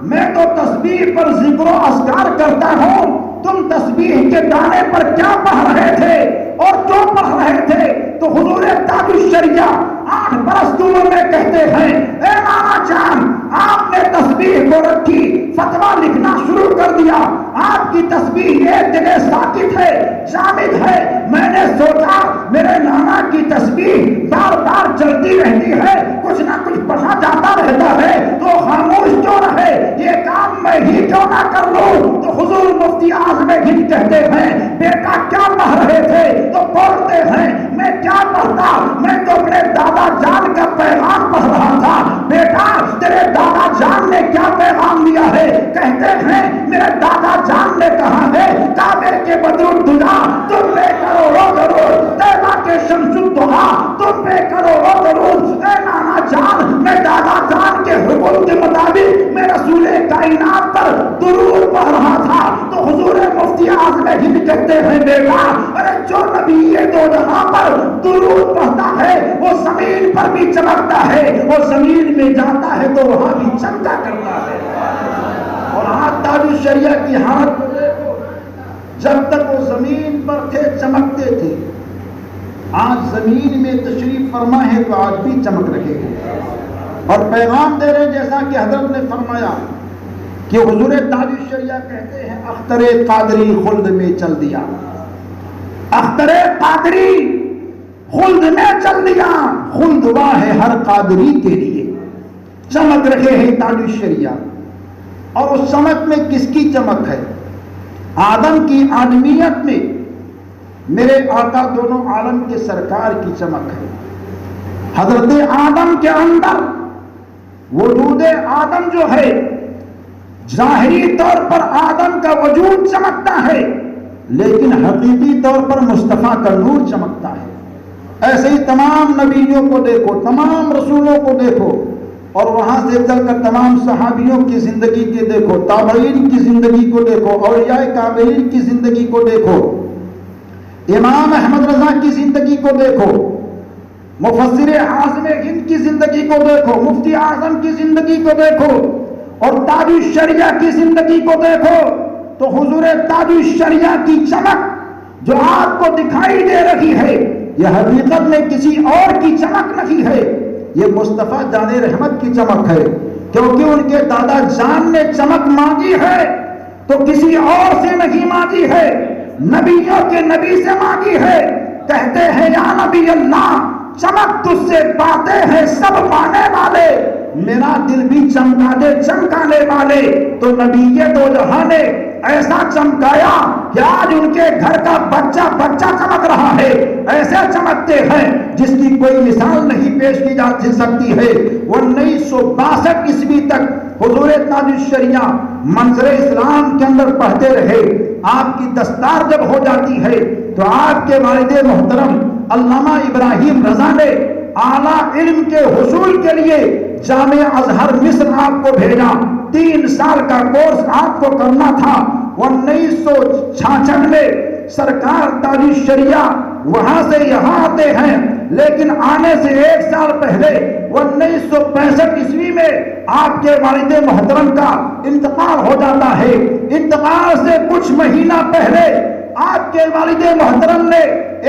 میں تو تسبیح پر ذکر و اذکار کرتا ہوں، تم تسبیح کے دانے پر کیا پڑھ رہے تھے اور جو پڑھ رہے تھے؟ تو حضور تاج الشریعہ 8 برس کی عمر میں کہتے ہیں اے نانا جان آپ نے تسبیح کو رکھی، فتویٰ لکھنا شروع کر دیا. آپ کی تسبیح ایک جگہ ساکت ہے، جامد ہے. میں نے سوچا میرے نانا کی تسبیح بار بار چلتی رہتی ہے، کچھ نہ کچھ پڑھا جاتا رہتا ہے، تو خاموش کیوں رہے، یہ کام میں ہی کیوں نہ کر لوں. تو حضور مفتی اعظم ہند کہتے ہیں بیٹا کیا پڑھ رہے تھے؟ تو بولتے ہیں میں کیا پڑھتا، میں تو اپنے دادا جان کا پیغام پڑھ رہا تھا. بیٹا تیرے دادا جان نے کیا پیغام دیا ہے؟ کہتے ہیں میرے دادا جان نے کہا ہے کعبے کے بدر الدجا تم پہ کروڑوں درود، طیبہ کے شمس الضحا تم پہ کروڑوں درود. اے نانا جان میں دادا جان کے حکم کے مطابق میں رسول کائنات پر درود پڑھ رہا تھا. تو حضور مفتی مفتی اعظم ہند کہتے ہیں بیٹا ارے جو نبی دو جہاں پر درود پڑھتا ہے وہ زمین پر بھی چمکتا ہے، وہ زمین میں جاتا ہے تو وہاں بھی چمکا کرتا ہے۔ اور آج تاج الشریعہ کی حالت کو دیکھو، جب تک وہ زمین پر تھے چمکتے تھے، آج زمین میں تشریف فرما ہے تو آج بھی چمک رہے ہیں اور پیغام دے رہے، جیسا کہ حضرت نے فرمایا کہ حضور تاج الشریعہ کہتے ہیں اختر قادری خلد میں چل دیا، اختر قادری خلد میں چل دیا، خلد وا ہے ہر قادری کے لیے۔ چمک رہے ہیں تاج الشریعہ، اور اس چمک میں کس کی چمک ہے؟ آدم کی آدمیت میں میرے آقا دونوں عالم کے سرکار کی چمک ہے۔ حضرت آدم کے اندر وجود آدم جو ہے، ظاہری طور پر آدم کا وجود چمکتا ہے لیکن حقیقی طور پر مصطفیٰ کا نور چمکتا ہے۔ ایسے ہی تمام نبیوں کو دیکھو، تمام رسولوں کو دیکھو، اور وہاں سے چل کر تمام صحابیوں کی زندگی کے دیکھو، تابعین کی زندگی کو دیکھو، اولیاء کاملین کی زندگی کو دیکھو، امام احمد رضا کی زندگی کو دیکھو، مفسر اعظم ہند کی زندگی کو دیکھو، مفتی اعظم کی زندگی کو دیکھو، اور تاج الشریعہ کی زندگی کو دیکھو، تو حضور تاج الشریعہ کی چمک جو آپ کو دکھائی دے رہی ہے یہ حقیقت میں کسی اور کی چمک نہیں ہے، یہ مصطفیٰ جان رحمت کی چمک ہے، کیونکہ ان کے دادا جان نے چمک مانگی ہے تو کسی اور سے نہیں مانگی ہے، نبیوں کے نبی سے مانگی ہے۔ کہتے ہیں یا نبی اللہ چمک تجھ سے پاتے ہیں سب پانے والے، میرا دل بھی چمکا دے چمکانے والے۔ تو نبی دو جہاں نے ایسا چمکایا کہ آج ان کے گھر کا بچہ چمک رہا ہے، ایسے چمکتے ہیں جس کی کوئی مثال نہیں پیش کی جا سکتی ہے۔ 1962 عیسوی تک حضور تاج الشریعہ منظر اسلام کے اندر پڑھتے رہے۔ آپ کی دستار جب ہو جاتی ہے تو آپ کے والد محترم علامہ ابراہیم رضا نے اعلیٰ علم کے حصول کے لیے جامعہ ازہر مصر آپ کو بھیجا، 3 سال کا کورس آپ کو کرنا تھا۔ 1966 میں سرکار تاج الشریعہ وہاں سے یہاں آتے ہیں، لیکن آنے سے 1 سال پہلے 1965 عیسوی میں آپ کے والد محترم کا انتقال ہو جاتا ہے۔ انتقال سے کچھ مہینہ پہلے آپ کے والد محترم نے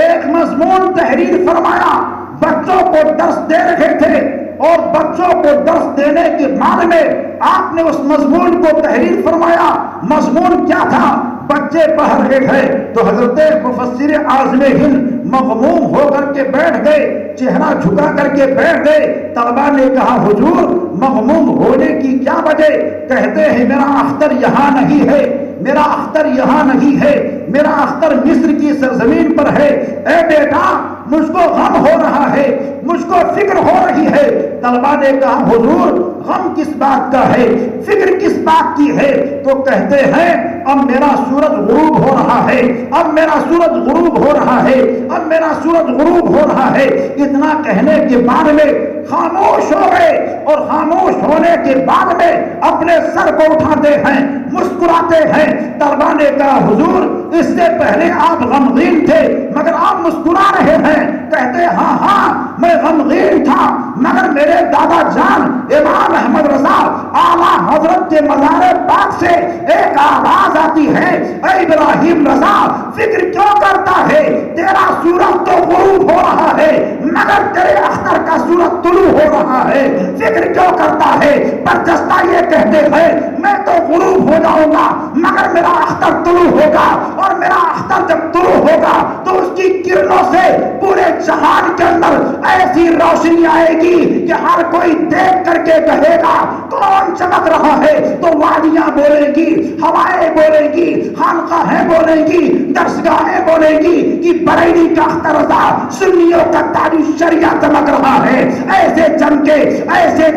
ایک مضمون تحریر فرمایا، بچوں کو درس دے رہے تھے، اور بچوں کو درس دینے کے بعد میں آپ نے اس مضمون کو تحریر فرمایا۔ مضمون کیا تھا؟ بچے پڑھ رہے تھے تو حضرت مفسر اعظم ہند مغموم ہو کر کے بیٹھ گئے، چہرہ جھکا کر کے بیٹھ گئے۔ طلبہ نے کہا حضور مغموم ہونے کی کیا وجہ؟ کہتے ہیں میرا اختر یہاں نہیں ہے، میرا اختر یہاں نہیں ہے، میرا اختر مصر کی سرزمین پر ہے۔ اے بیٹا مجھ کو غم ہو رہا ہے، مجھ کو فکر ہو رہی ہے۔ طلبہ نے کہا حضور غم کس بات کا ہے، فکر کس بات کی ہے؟ تو کہتے ہیں اب میرا سورج غروب ہو رہا ہے، اب میرا سورج غروب ہو رہا ہے، اب میرا سورج غروب ہو رہا ہے۔ اتنا کہنے کے بعد میں خاموش ہو گئے، اور خاموش ہونے کے بعد میں اپنے سر کو اٹھاتے ہیں، مسکراتے ہیں۔ طلبہ نے کہا حضور اس سے پہلے آپ غمگین تھے مگر آپ مسکرا رہے ہیں۔ کہتے ہاں ہاں میں غمگین تھا، مگر میرے دادا جان امام احمد رضا اعلیٰ حضرت کے مزار پاک سے ایک آواز آتی ہے، اے ابراہیم رضا فکر کیوں کرتا ہے؟ تیرا سورج تو غروب ہو رہا ہے مگر تیرے اختر کا سورج طلوع ہو رہا ہے، فکر کیوں کرتا ہے؟ برجستہ یہ کہتے ہیں میں تو غروب ہو جاؤں گا مگر میرا اختر طلوع ہوگا، اور میرا اختر جب طلوع ہوگا تو اس کی کرنوں سے پورے جہان کے اندر ایسی روشنی آئے گی کہ ہر کوئی دیکھ کر کے کہے گا کون چمک رہا ہے؟ تو وادیاں بولیں گی، ہوائیں بولیں گی، خانقاہیں بولیں گی، درسگاہیں بولیں گی کہ بریلی کا اختر رضا سنیوں کا تاج الشریعہ چمک رہا ہے۔ ایسے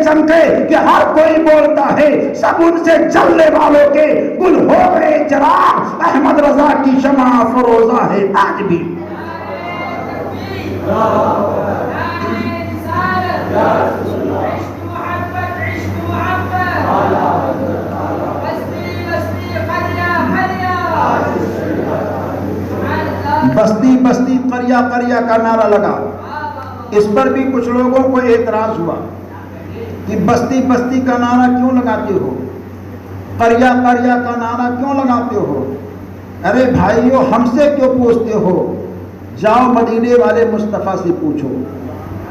چمکے کہ ہر کوئی بولتا ہے سب ان سے جلنے والوں کے گل ہو گئے چراغ، احمد رضا کی شمع فروزہ ہے آج بھی۔ بستی بستی قریہ قریہ کا نعرہ لگا. اس پر بھی کچھ لوگوں کو اعتراض ہوا کہ بستی بستی کا نعرہ کیوں لگاتے ہو, قریہ قریہ کا نعرہ کیوں لگاتے ہو؟ ارے بھائیو, ہم سے کیوں پوچھتے ہو؟ جاؤ مدینے والے مصطفیٰ سے پوچھو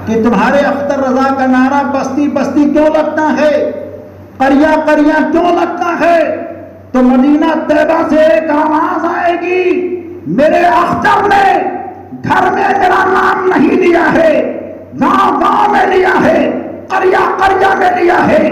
کہ تمہارے اختر رضا کا نعرہ بستی بستی کیوں لگتا ہے, قریہ قریہ کیوں لگتا ہے؟ تو مدینہ طیبہ سے ایک آواز آئے گی, میرے اختر نے گھر میں میرا نام نہیں لیا ہے, گاؤں گاؤں میں لیا ہے, قریہ قریہ میں لیا ہے,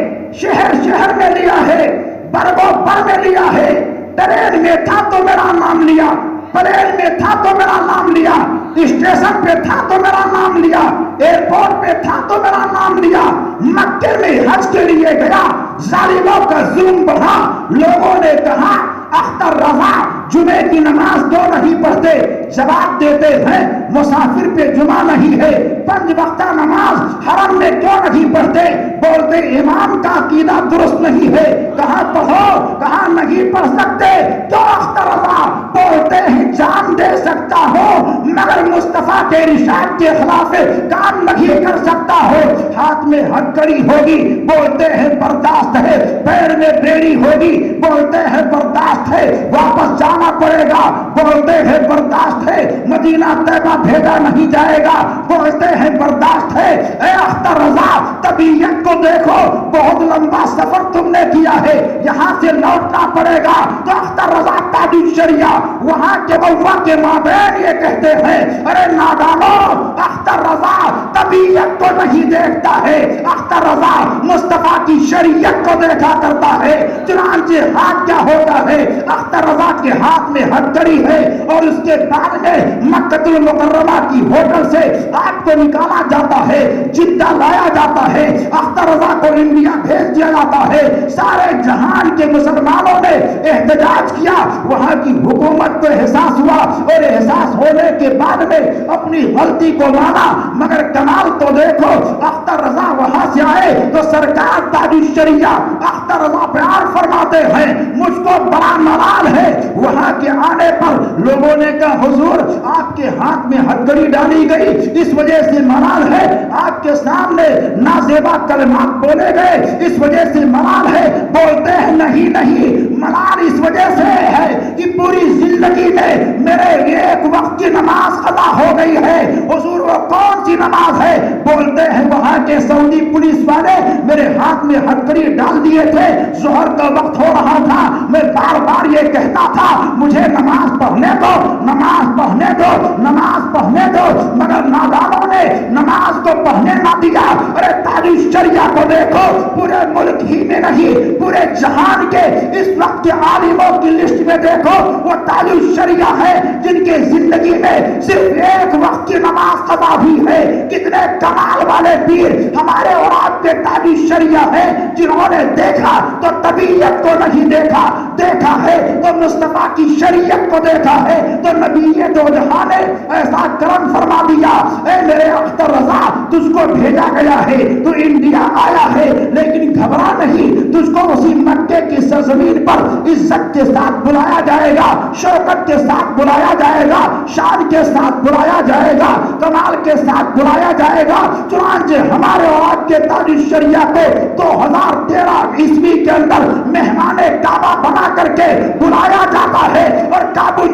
شہر شہر میں لیا ہے, برگ و بر میں لیا ہے. ٹرین میں تھا تو میرا نام لیا, پلین میں تھا تو میرا نام لیا, اسٹیشن پہ تھا تو میرا نام لیا, ایئرپورٹ پہ تھا تو میرا نام لیا. مکے میں حج کے لیے گیا, ظالموں کا ظلم بڑھا, لوگوں نے کہا اختر رضا جمعے کی نماز کیوں نہیں پڑھتے؟ جواب دیتے ہیں مسافر پہ جمعہ نہیں ہے, 5 وقتہ نماز حرم میں کیوں نہیں پڑھتے؟ بولتے امام کا عقیدہ درست نہیں ہے. کہاں پڑھو, کہاں نہیں پڑھ سکتے؟ کیوں اختر رضا؟ بولتے ہیں جان دے سکتا ہو مگر مصطفیٰ کے ارشاد کے خلاف کام نہیں کر سکتا ہو. ہاتھ میں ہتھکڑی ہوگی, بولتے ہیں برداشت ہے, پیر میں بیڑی ہوگی, بولتے ہیں برداشت ہے, واپس جانا پڑے گا, بولتے ہیں برداشت ہے, مدینہ طیبہ بھیجا نہیں جائے گا, بولتے ہیں برداشت ہے. اے اختر رضا طبیعت کو دیکھو, بہت لمبا سفر تم نے کیا ہے, یہاں سے لوٹنا پڑے گا. تو اختر رضا تاج الشریعہ وہاں کے بوا کے مابین یہ کہتے ہیں, ارے نادانو, اختر رضا طبیعت کو نہیں دیکھتا ہے, اختر رضا مصطفیٰ کی شریعت کو دیکھا کرتا ہے. چنانچہ ہاتھ کیا ہوتا ہے, اختر رضا کے ہاتھ میں ہتھکڑی ہے اور اس کے بعد میں مکہ المکرمہ کی ہوٹل سے آپ کو نکالا جاتا ہے, جدہ لایا جاتا ہے, اختر رضا کو انڈیا بھیج دیا جاتا ہے. سارے جہان کے مسلمانوں نے احتجاج کیا, وہاں کی حکومت کو احساس ہوا اور احساس ہونے کے بعد میں اپنی غلطی کو مانا. مگر کمال تو دیکھو, اختر رضا وہاں سے آئے تو سرکار تاج الشریعہ اختر رضا بیان فرماتے ہیں, مجھ کو بڑا ملال ہے. وہاں کے آنے پر لوگوں نے کہا حضور آپ کے ہاتھ میں ہتھکڑی ڈالی گئی, اس وجہ سے ملال ہے, آپ کے سامنے نازیبا کلمات بولے گئے, اس وجہ سے ملال ہے. بولتے ہیں نہیں نہیں, ملال اس وجہ سے ہے کہ پوری زندگی میں میرے ایک وقت کی نماز قضا ہو گئی ہے. حضور وہ کون سی نماز ہے؟ بولتے ہیں وہاں کے سعودی پولیس والے میرے ہاتھ میں ہتھکڑی ڈال دیے تھے, ظہر کا وقت ہو رہا تھا, میں بار بار یہ کہتا تھا مجھے نماز پڑھنے دو, نماز پڑھنے دو, نماز پڑھنے دو, مگر نادانوں نے نماز کو پڑھنے نہ دیا. ارے تاج الشریعہ کو دیکھو, پورے ملک ہی میں نہیں پورے جہان کے اس وقت کے عالموں کی لسٹ میں دیکھو, وہ تاج الشریعہ ہے جن کے زندگی میں صرف ایک وقت کی نماز قضا ہوئی ہے. کتنے کمال والے پیر ہمارے اور آپ کے تاج الشریعہ ہیں جنہوں نے دیکھا تو طبیعت کو نہیں دیکھا, دیکھا ہے تو مصطفیٰ کی شریعت کو دیکھا ہے. تو نبی دو جہاں نے ایسا کرم فرما دیا, اے میرے اختر رضا تجھ کو بھیجا گیا ہے, تو انڈیا آیا ہے لیکن گھبرا نہیں, تجھ کو اسی مکے کی سرزمین پر عزت کے ساتھ بلایا جائے گا, شوکت کے ساتھ بلایا جائے گا, شان کے ساتھ بلایا جائے گا, کمال کے ساتھ بلایا جائے گا. چنانچہ ہمارے اور آپ کے تاج الشریعہ کو 2013 عیسوی کے اندر مہمان کعبہ بنا کر کے بلایا جاتا ہے اور کعبے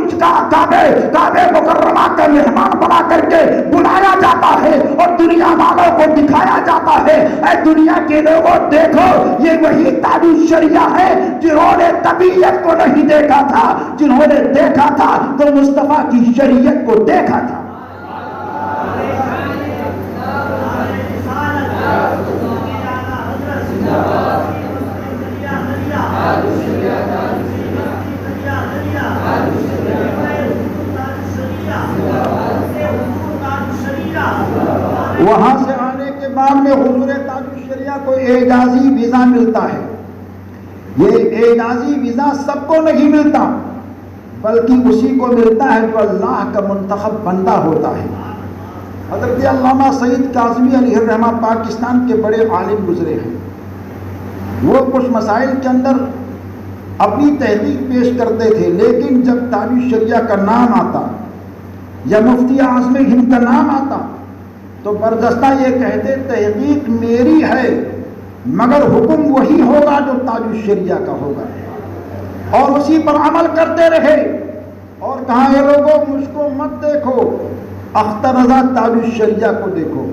مکرمہ کا مہمان بنا کر کے بلایا جاتا ہے اور دنیا والوں کو دکھایا جاتا ہے, اے دنیا کے لوگوں دیکھو یہ وہی تاج الشریعہ ہے جنہوں نے طبیعت کو نہیں دیکھا تھا, جنہوں نے دیکھا تھا تو مصطفیٰ کی شریعت کو دیکھا تھا. وہاں سے آنے کے بعد میں حضور تاج الشریعہ کو اعجازی ویزا ملتا ہے. یہ اعجازی ویزا سب کو نہیں ملتا بلکہ اسی کو ملتا ہے جو اللہ کا منتخب بندہ ہوتا ہے. حضرت علامہ سعید کاظمی علیہ الرحمہ پاکستان کے بڑے عالم گزرے ہیں. وہ کچھ مسائل کے اندر اپنی تحقیق پیش کرتے تھے, لیکن جب تاج الشریعہ کا نام آتا یا مفتی اعظم ہند کا نام آتا تو برجستہ یہ کہتے تحقیق میری ہے مگر حکم وہی ہوگا جو تاج الشریعہ کا ہوگا، اور اسی پر عمل کرتے رہے۔ اور کہا یہ لوگوں مجھ کو مت دیکھو، اختر رضا تاج الشریعہ کو دیکھو۔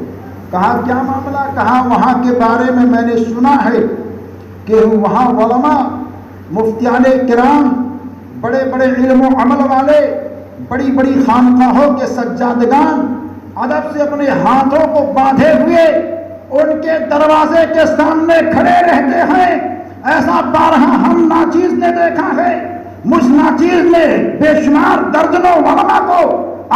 کہا کیا معاملہ؟ کہا وہاں کے بارے میں نے سنا ہے کہ وہاں علماء، مفتیان کرام، بڑے بڑے علم و عمل والے، بڑی بڑی خانقاہوں کے سجادگان ادب سے اپنے ہاتھوں کو باندھے ہوئے ان کے دروازے کے سامنے کھڑے رہتے ہیں۔ ایسا بارہا ہم ناچیز نے دیکھا ہے، مجھ ناچیز نے بے شمار درجنوں علماء کو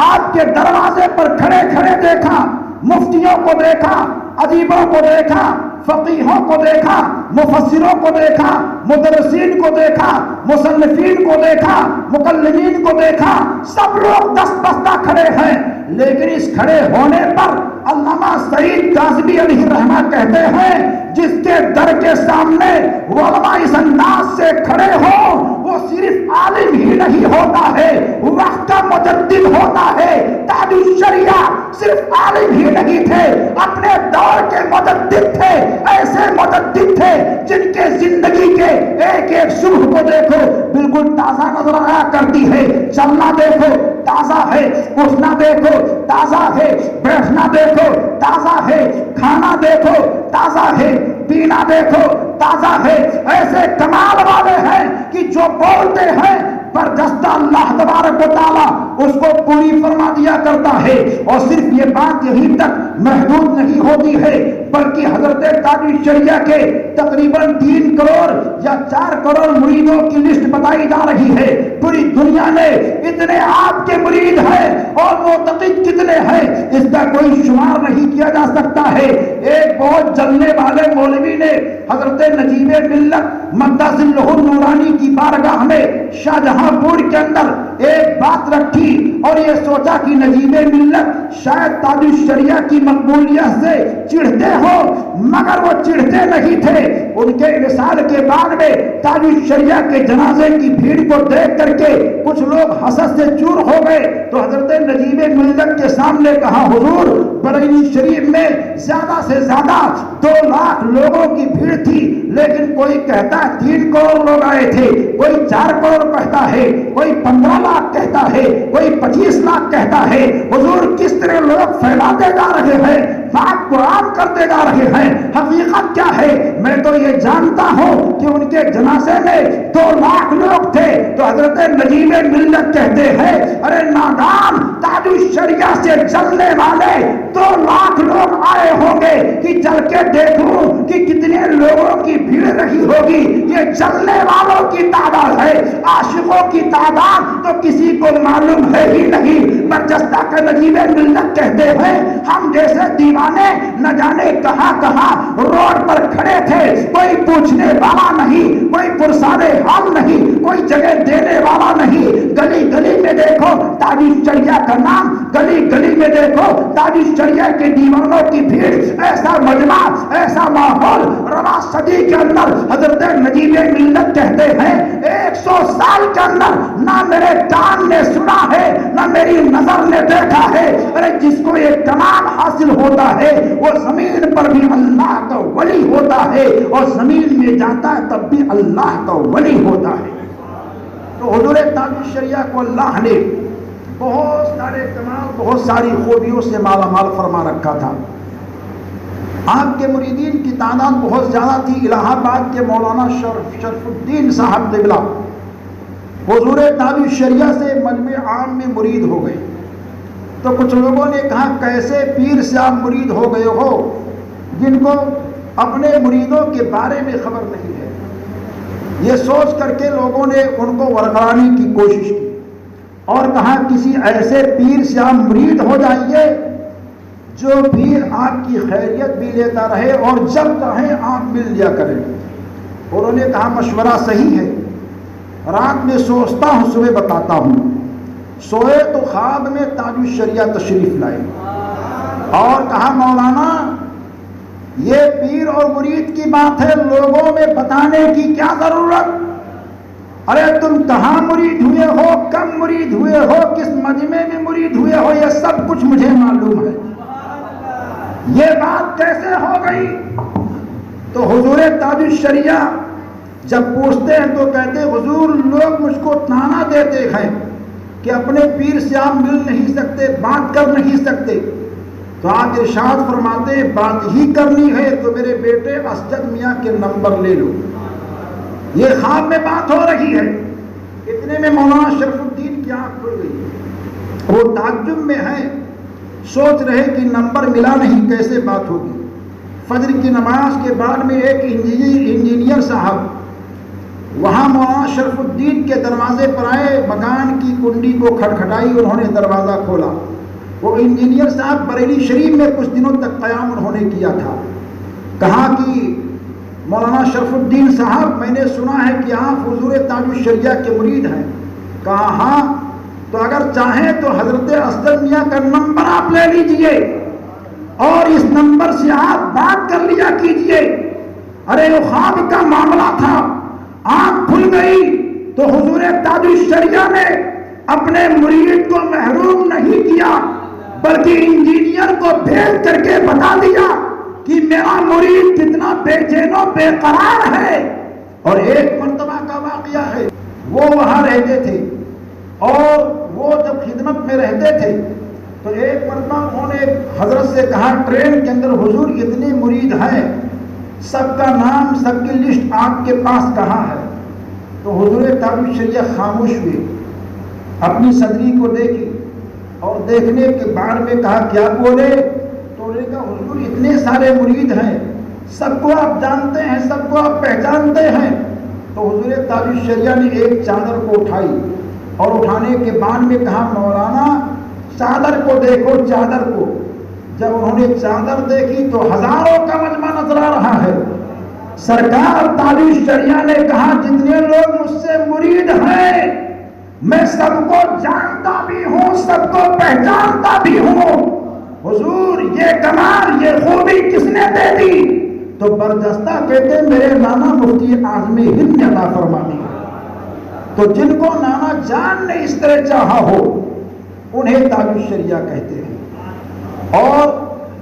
آپ کے دروازے پر کھڑے کھڑے دیکھا، مفتیوں کو دیکھا، ادیبوں کو دیکھا، فقیہوں کو دیکھا، مفسروں کو دیکھا، مدرسین کو دیکھا، مصنفین کو دیکھا، مقلدین کو دیکھا، سب لوگ دست بستہ کھڑے ہیں۔ لیکن اس کھڑے ہونے پر علامہ سعید کاظمی علیہ الرحمہ کہتے ہیں جس کے در کے سامنے علماء اس انداز سے کھڑے ہوں وہ صرف عالم ہی نہیں ہوتا ہے، وقت کا مجدد ہوتا ہے۔ تاج الشریعہ صرف عالم ہی نہیں تھے، اپنے دور کے مجدد تھے، ایسے مجدد تھے جن کے زندگی کے ایک ایک صبح کو دیکھو بالکل تازہ نظر آیا کرتی ہے۔ چلنا دیکھو تازہ ہے، اٹھنا دیکھو تازہ ہے، بیٹھنا دیکھو تازہ ہے، کھانا دیکھو تازہ ہے، پینا دیکھو تازہ ہے۔ ایسے کمال والے ہیں کہ جو بولتے ہیں برجستہ اللہ تبارک و تعالیٰ اس کو پوری فرما دیا کرتا ہے۔ اور صرف یہ بات یہیں تک محدود نہیں ہوتی ہے بلکہ حضرت تاج الشریعہ کے تقریباً 3 کروڑ یا 4 کروڑ مریدوں کی لسٹ بتائی جا رہی ہے۔ پوری دنیا میں اتنے آپ کے مرید ہیں اور معتقد کتنے ہیں اس کا کوئی شمار نہیں کیا جا سکتا ہے۔ ایک بہت جلنے والے مولوی نے حضرت نجیب ملت مدہ ذلہ النورانی کی بارگاہ میں شاہجہاں پور کے اندر ایک بات رکھی اور یہ سوچا کہ نجیب ملت شاید تاج الشریعہ کی مقبولیت سے چڑھتے ہو، مگر وہ چڑھتے نہیں تھے۔ ان کے وصال کے بعد میں تاج الشریعہ کے جنازے کی بھیڑ کو دیکھ کر کے کچھ لوگ حسد سے چور ہو گئے تو حضرت نجیب ملت کے سامنے کہا حضور بریلی شریف میں زیادہ سے زیادہ 2 لاکھ لوگوں کی بھیڑ تھی، لیکن کوئی کہتا ہے 3 کروڑ لوگ آئے تھے، کوئی 4 کروڑ کہتا ہے، کوئی 15 لاکھ کہتا ہے، کوئی 25 لاکھ کہتا ہے۔ حضور کس طرح لوگ پھیلاتے جا رہے ہیں، بات کو عام کرتے جا رہے ہیں، حقیقت کیا ہے؟ میں تو یہ جانتا ہوں کہ ان کے جنازے میں 2 لاکھ لوگ تھے۔ تو حضرت نجیب ملت کہتے ہیں ارے نادان، تاج الشریعہ سے جلنے والے 2 لاکھ لوگ آئے ہوں گے کہ جل کے دیکھوں کہ کتنے لوگوں کی بھیڑ رہی ہوگی۔ یہ جلنے والوں کی تعداد ہے، عاشقوں کی تعداد تو کسی کو معلوم ہے ہی نہیں۔ برجستہ کا نجیب ملت کہتے ہیں ہم جیسے دیوانے نہ جانے کہاں کہاں روڈ پر کھڑے تھے، کوئی پوچھنے والا نہیں، کوئی پرسان حال نہیں، کوئی جگہ دینے والا نہیں۔ گلی گلی میں دیکھو تاج الشریعہ کا نام، گلی گلی میں دیکھو تاج الشریعہ کے دیوانوں کی بھیڑ، ایسا مجمع، ایسا ماحول رواں صدی کے اندر۔ حضرت نجیب ملت کہتے ہیں 100 سال کے اندر نہ میرے کان نے سنا ہے نہ میری نظر نے دیکھا ہے۔ ارے جس کو یہ کمال حاصل ہوتا ہے وہ زمین پر بھی اللہ کا ولی ہوتا ہے اور زمین میں جاتا ہے تب بھی اللہ کا ولی ہوتا ہے۔ تو حضور تاج الشریعہ کو اللہ نے بہت سارے کمال، بہت ساری خوبیوں سے مالا مال فرما رکھا تھا۔ آپ کے مریدین کی تعداد بہت زیادہ تھی۔ الہ آباد کے مولانا شرف الدین صاحب قبلہ حضور تاج الشریعہ سے مجمع عام میں مرید ہو گئے۔ تو کچھ لوگوں نے کہا کیسے پیر سے آپ مرید ہو گئے ہو جن کو اپنے مریدوں کے بارے میں خبر نہیں ہے؟ یہ سوچ کر کے لوگوں نے ان کو ورگلانے کی کوشش کی اور کہا کسی ایسے پیر سے آپ مرید ہو جائیے جو پیر آپ کی خیریت بھی لیتا رہے اور جب کہیں آپ مل لیا کریں۔ انہوں نے کہا مشورہ صحیح ہے، رات میں سوچتا ہوں صبح بتاتا ہوں۔ سوئے تو خواب میں تاج الشریعہ تشریف لائے اور کہا مولانا یہ پیر اور مرید کی بات ہے، لوگوں میں بتانے کی کیا ضرورت؟ ارے تم کہاں مرید ہوئے ہو، کب مرید ہوئے ہو، کس مجمع میں مرید ہوئے ہو، یہ سب کچھ مجھے معلوم ہے۔ یہ بات کیسے ہو گئی؟ تو حضور تاج الشریعہ جب پوچھتے ہیں تو کہتے حضور لوگ مجھ کو تانا دیتے ہیں کہ اپنے پیر سے آپ مل نہیں سکتے، بات کر نہیں سکتے، تو آپ ارشاد فرماتے بات ہی کرنی ہے تو میرے بیٹے اسجد میاں کے نمبر لے لو۔ یہ خواب میں بات ہو رہی ہے، اتنے میں مولانا شرف الدین کی آنکھ کھل گئی، وہ تعجب میں ہیں، سوچ رہے کہ نمبر ملا نہیں، کیسے بات ہوگی۔ فجر کی نماز کے بعد میں ایک انجینئر صاحب وہاں مولانا شرف الدین کے دروازے پر آئے، مکان کی کنڈی کو کھٹکھٹائی، انہوں نے دروازہ کھولا۔ وہ انجینئر صاحب بریلی شریف میں کچھ دنوں تک قیام انہوں نے کیا تھا۔ کہا کہ مولانا شرف الدین صاحب میں نے سنا ہے کہ آپ حضور تاج الشریعہ کے مرید ہیں۔ کہا ہاں، تو اگر چاہیں تو حضرت اسجد میاں کا نمبر آپ لے لیجئے اور اس نمبر سے آپ بات کر لیا کیجئے۔ ارے وہ خواب کا معاملہ تھا، آنکھ کھل گئی تو حضور تاج الشریعہ نے اپنے مرید کو محروم نہیں کیا، بلکہ انجینئر کو بھیج کر کے بتا دیا کہ میرا مرید کتنا بے چین و بے قرار ہے۔ اور ایک مرتبہ کا واقعہ ہے، وہ وہاں رہتے تھے اور وہ جب خدمت میں رہتے تھے تو ایک مرتبہ انہوں نے حضرت سے کہا ٹرین کے اندر حضور اتنے مرید ہیں، سب کا نام سب کی لسٹ آپ کے پاس کہاں ہے؟ تو حضور تاج الشریعہ خاموش ہوئے، اپنی صدری کو دیکھی اور دیکھنے کے بعد میں کہا کیا بولے؟ تو انہوں نے کہا حضور اتنے سارے مرید ہیں، سب کو آپ جانتے ہیں، سب کو آپ پہچانتے ہیں۔ تو حضور تاج الشریعہ نے ایک چادر کو اٹھائی اور اٹھانے کے بعد میں کہا مولانا چادر کو دیکھو، چادر کو۔ جب انہوں نے چادر دیکھی تو ہزاروں کا مجمع نظر آ رہا ہے۔ سرکار تاج الشریعہ نے کہا جتنے لوگ مجھ سے مرید ہیں میں سب کو جانتا بھی ہوں، سب کو پہچانتا بھی ہوں۔ حضور یہ کمال، یہ خوبی کس نے دے دی؟ تو برجستہ کہتے میرے نانا مفتی اعظم ہند نے عطا فرما دی۔ تو جن کو نانا جان نے اس طرح چاہا ہو انہیں تاج الشریعہ کہتے ہیں۔ اور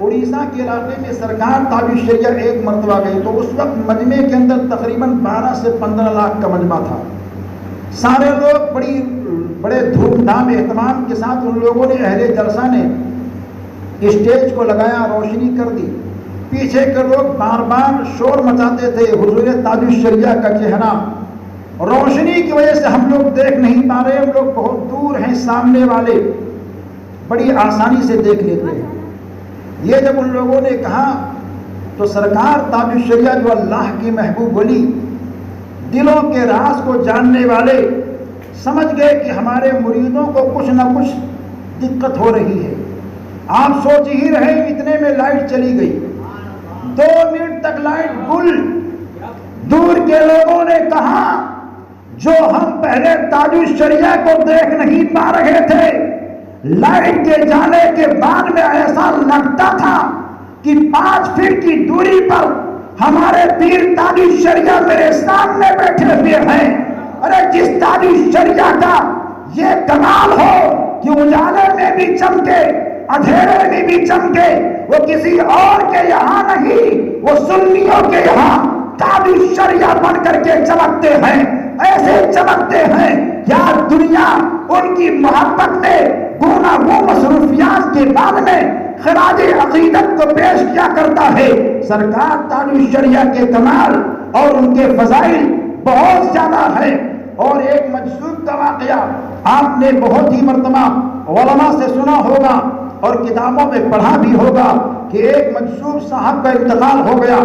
اڑیسہ کے علاقے میں سرکار تاج الشریعہ ایک مرتبہ گئی تو اس وقت مجمع کے اندر تقریباً 12 سے 15 لاکھ کا مجمع تھا۔ سارے لوگ بڑے دھوم دھام اہتمام کے ساتھ ان لوگوں نے، اہل جلسہ نے اسٹیج کو لگایا، روشنی کر دی، پیچھے کے لوگ بار بار شور مچاتے تھے حضور تاج الشریعہ کا چہرہ روشنی کی وجہ سے ہم لوگ دیکھ نہیں پا رہے، ہم لوگ بہت دور ہیں، سامنے والے بڑی آسانی سے دیکھ لیتے ہیں۔ یہ جب ان لوگوں نے کہا تو سرکار تاج الشریعہ جو اللہ کی محبوب ولی، دلوں کے راز کو جاننے والے، سمجھ گئے کہ ہمارے مریدوں کو کچھ نہ کچھ دقت ہو رہی ہے۔ آپ سوچ ہی رہے اتنے میں لائٹ چلی گئی، 2 منٹ تک لائٹ گل۔ دور کے لوگوں نے کہا جو ہم پہلے تاج الشریعہ کو دیکھ نہیں پا رہے تھے، لائٹ کے جانے کے بعد میں ایسا لگتا تھا کہ 5 فٹ کی دوری پر ہمارے پیر تاج الشریعہ میرے سامنے بیٹھے ہوئے ہیں۔ ارے جس تاج الشریعہ کا یہ کمال ہو کہ اجالے میں بھی چمکے، اندھیرے میں بھی چمکے، وہ کسی اور کے یہاں نہیں، وہ سنیوں کے یہاں تاج الشریعہ بن کر کے چمکتے ہیں، ایسے چمکتے ہیں یا دنیا ان کی محبت میں گوناگوں مصروفیات کے بعد میں خراج عقیدت کو پیش کیا کرتا ہے۔ سرکار تاج الشریعہ کے کمال اور ان کے فضائل بہت زیادہ ہے۔ اور ایک مجذوب کا واقعہ آپ نے بہت ہی مرتبہ علماء سے سنا ہوگا اور کتابوں میں پڑھا بھی ہوگا کہ ایک مجذوب صاحب کا انتقال ہو گیا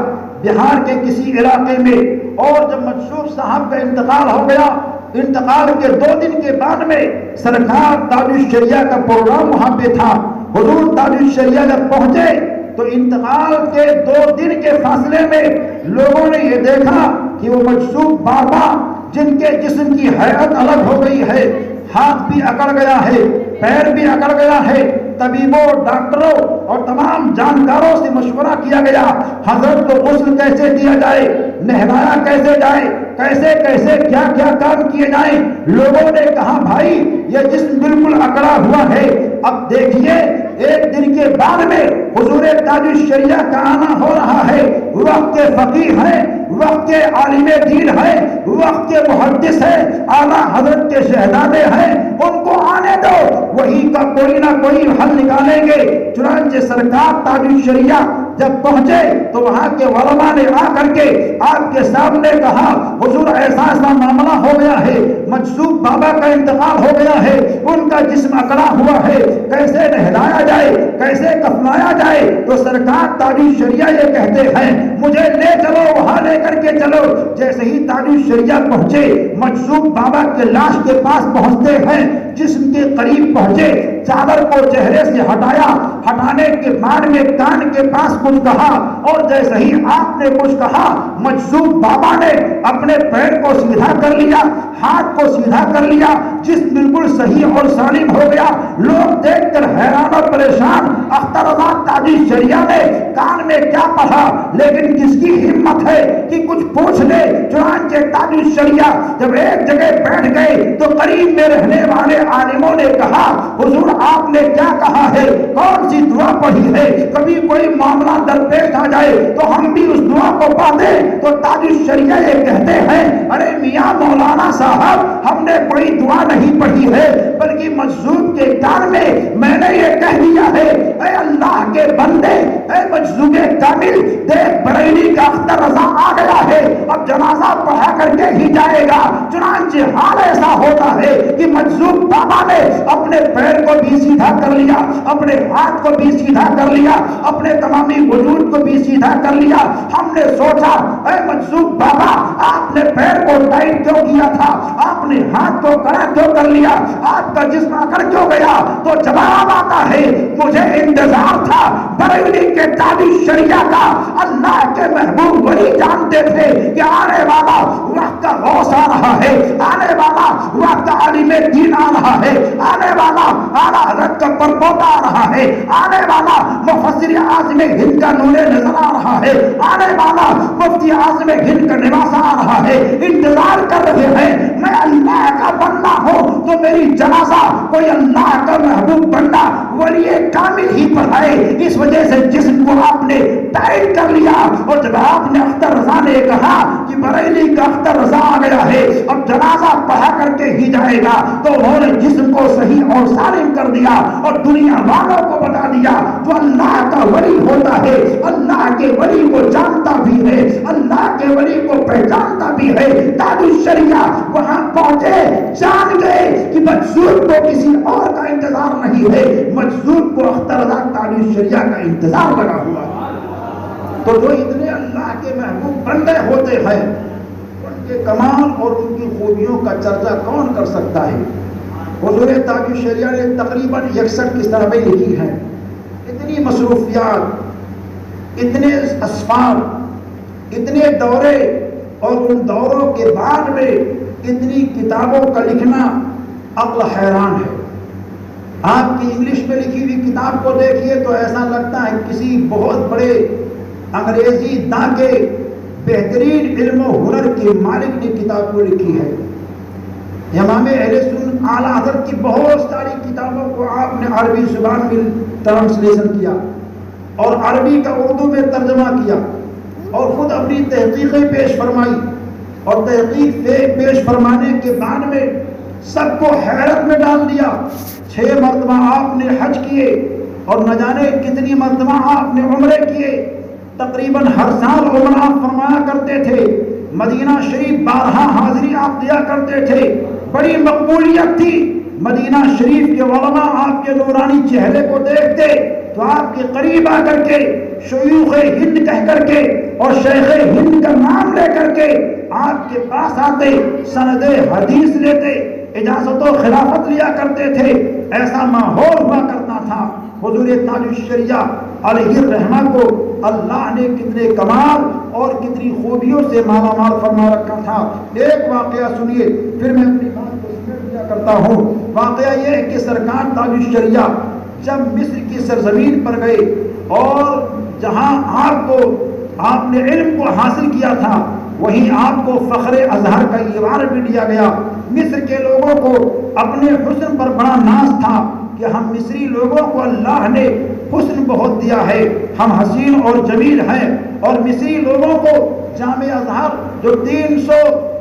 بہار کے کسی علاقے میں، اور جب مجذوب صاحب کا انتقال ہو گیا، انتقال کے 2 دن کے بعد میں سرکار تاج الشریعہ کا پروگرام وہاں پہ تھا۔ حضور تاج الشریعہ جب پہنچے تو انتقال کے 2 دن کے فاصلے میں لوگوں نے یہ دیکھا کہ وہ مجذوب بابا جن کے جسم کی حیت الگ ہو گئی ہے، ہاتھ بھی اکڑ گیا ہے، پیر بھی اکڑ گیا ہے، طبیبوں، ڈاکٹروں اور تمام جانکاروں سے مشورہ کیا گیا حضرت کو غسل کیسے دیا جائے، نہلایا کیسے جائے، کیسے کیسے کیا کیا کام کیے جائیں۔ لوگوں نے کہا بھائی یہ جسم بالکل اکڑا ہوا ہے۔ اب دیکھیے ایک دن کے بعد میں حضور تاج الشریعہ کا آنا ہو رہا ہے، وقت کے فقیہ ہیں، وقت کے عالم دین ہیں، وقت کے محدث ہیں، اعلیٰ حضرت کے شہزادے ہیں، ان کو آنے دو، وہی کا کوئی نہ کوئی حل نکالیں گے۔ چنانچہ سرکار تاج الشریعہ جب پہنچے تو وہاں کے علماء نے آ کر کے آپ کے سامنے کہا حضور ایسا ایسا معاملہ ہو گیا ہے، مجذوب بابا کا انتقال ہو گیا ہے، ان کا جسم اکڑا ہوا ہے، کیسے نہلایا جائے، کیسے کفنایا جائے؟ تو سرکار تاج الشریعہ یہ کہتے ہیں مجھے لے چلو، وہاں لے کر کے چلو۔ جیسے ہی تاج الشریعہ پہنچے مجذوب بابا کے لاش کے پاس پہنچتے ہیں، جسم کے قریب پہنچے، چادر کو چہرے سے ہٹایا، ہٹانے کے بعد میں کان کے پاس کچھ کہا، اور جیسے ہی آپ نے کچھ کہا مجذوب بابا نے اپنے پیر کو سیدھا کر لیا، ہاتھ کو سیدھا کر لیا، جسم بالکل صحیح اور سالم ہو گیا۔ لوگ دیکھ کر حیران اور پریشان، اختر رضا تاج الشریعہ نے کان میں کیا پڑھا، لیکن کس کی ہمت ہے کہ کچھ پوچھ لے؟ چنانچہ تاج الشریعہ جب ایک جگہ بیٹھ گئے تو قریب میں رہنے والے عالموں نے کہا حضور آپ نے کیا کہا ہے، کون سی دعا پڑھی ہے؟ کبھی کوئی معاملہ درپیش آ جائے تو ہم بھی اس دعا کو پڑھ دیں۔ تو تاج الشریعہ یہ کہتے ہیں ارے میاں مولانا صاحب ہم نے کوئی دعا نہیں پڑھی ہے، بلکہ مجذوب کے کان میں نے یہ کہہ دیا ہے اے اللہ کے بندے، اے مجذوب کامل، دیکھ بریلی کا اختر رضا آ گیا ہے، اب جنازہ پڑھا کر کے ہی جائے گا۔ چنانچہ حال ایسا ہوتا ہے کہ مجذوب بابا نے اپنے پیر کو بھی سیدھا کر لیا، اپنے ہاتھ کو بھی سیدھا کر لیا، اپنے تمامی وجود کو بھی سیدھا کر لیا۔ ہم نے سوچا اے مجذوب بابا آپ نے پیر کو ٹائٹ کیوں کیا تھا، آپ نے ہاتھ کو کڑا کیوں کر لیا، آپ کا جسم اکڑ کیوں گیا؟ تو جواب آتا ہے مجھے انتظار تھا بریلی کے تاج الشریعہ کا، اللہ کے محبوب ولی جانتے تھے کہ آنے والا وقت کا غوث آ رہا ہے، آنے والا وقت عالم دین آ رہا ہے، آنے والا اعلیٰ حضرت کا پرپوتا آ رہا ہے، آنے والا مفسر اعظم ہند کا نور نظر آ رہا ہے، آنے والا مفتی اعظم ہند کا نواسہ آ رہا ہے۔ انتظار کر رہے ہیں، میں اللہ کا بندہ ہوں تو میری جنازہ کوئی اللہ کا محبوب بندہ ولی کامل ہی پڑھائے، اس وجہ سے جسم کو آپ نے ٹائٹ کر لیا۔ اور جب آپ نے اختر رضا نے کہا کہ بریلی کا اختر رضا آ گیا ہے اب جنازہ پڑھا کر کے ہی جائے گا، تو انہوں نے جسم کو صحیح اور سالم کر دیا اور دنیا والوں کو بتا دیا جو اللہ کا ولی ہوتا ہے اللہ کے ولی کو جانتا بھی ہے، اللہ کے ولی کو پہچانتا بھی ہے۔ تاج الشریعہ وہاں پہنچے، جان گئے کہ مجذوب کو کسی اور کا انتظار نہیں ہے، مجذوب کو اختر رضا تاج الشریعہ کا انتظار لگا ہوا ہے۔ تو جو اتنے اللہ کے محبوب بندے ہوتے ہیں ان کے کمال اور ان کی خوبیوں کا چرچا کون کر سکتا ہے؟ حضور تاج الشریعہ نے تقریباً 61 کتابیں لکھی ہیں، اتنی مصروفیات، اتنے اسفار، اتنے دورے اور ان دوروں کے بعد میں اتنی کتابوں کا لکھنا عقل حیران ہے۔ آپ کی انگلش میں لکھی ہوئی کتاب کو دیکھیے تو ایسا لگتا ہے کسی بہت بڑے انگریزی داں کے بہترین علم و ہنر کے مالک نے کتاب کو لکھی ہے۔ امام اہل سنت اعلیٰ حضرت کی بہت ساری کتابوں کو آپ نے عربی زبان میں ٹرانسلیشن کیا اور عربی کا اردو میں ترجمہ کیا اور خود اپنی تحقیقیں پیش فرمائی، اور تحقیق پیش فرمانے کے بعد میں سب کو حیرت میں ڈال دیا۔ 6 مرتبہ آپ نے حج کیے اور نہ جانے کتنی مرتبہ آپ نے عمرے کیے، تقریباً ہر سال عمرہ فرمایا کرتے تھے، مدینہ شریف 12 حاضری آپ دیا کرتے تھے، بڑی مقبولیت تھی۔ مدینہ شریف کے علماء آپ کے نورانی چہرے کو دیکھتے تو آپ کے قریب آ کر کے شیوخ ہند کہہ کر کے اور شیخ ہند کا نام لے کر کے آپ کے پاس آتے، سند حدیث لیتے، اجازت و خلافت لیا کرتے تھے۔ ایسا ماحول ہوا کرتا تھا۔ حضور تاج الشریعہ علیہ الرحمہ کو اللہ نے کتنے کمال اور کتنی خوبیوں سے مالا مال فرما رکھا تھا۔ ایک واقعہ سنیے پھر میں اپنی بات کو سمیٹ دیا کرتا ہوں۔ واقعہ یہ ہے کہ سرکار تاج الشریعہ جب مصر کی سرزمین پر گئے اور جہاں آپ نے علم کو حاصل کیا تھا وہیں آپ کو فخر ازہر کا ایوان بھی دیا گیا۔ مصر کے لوگوں کو اپنے حسن پر بڑا ناز تھا کہ ہم مصری لوگوں کو اللہ نے حسن بہت دیا ہے، ہم حسین اور جمیل ہیں۔ اور مصری لوگوں کو جامع ازہر جو 300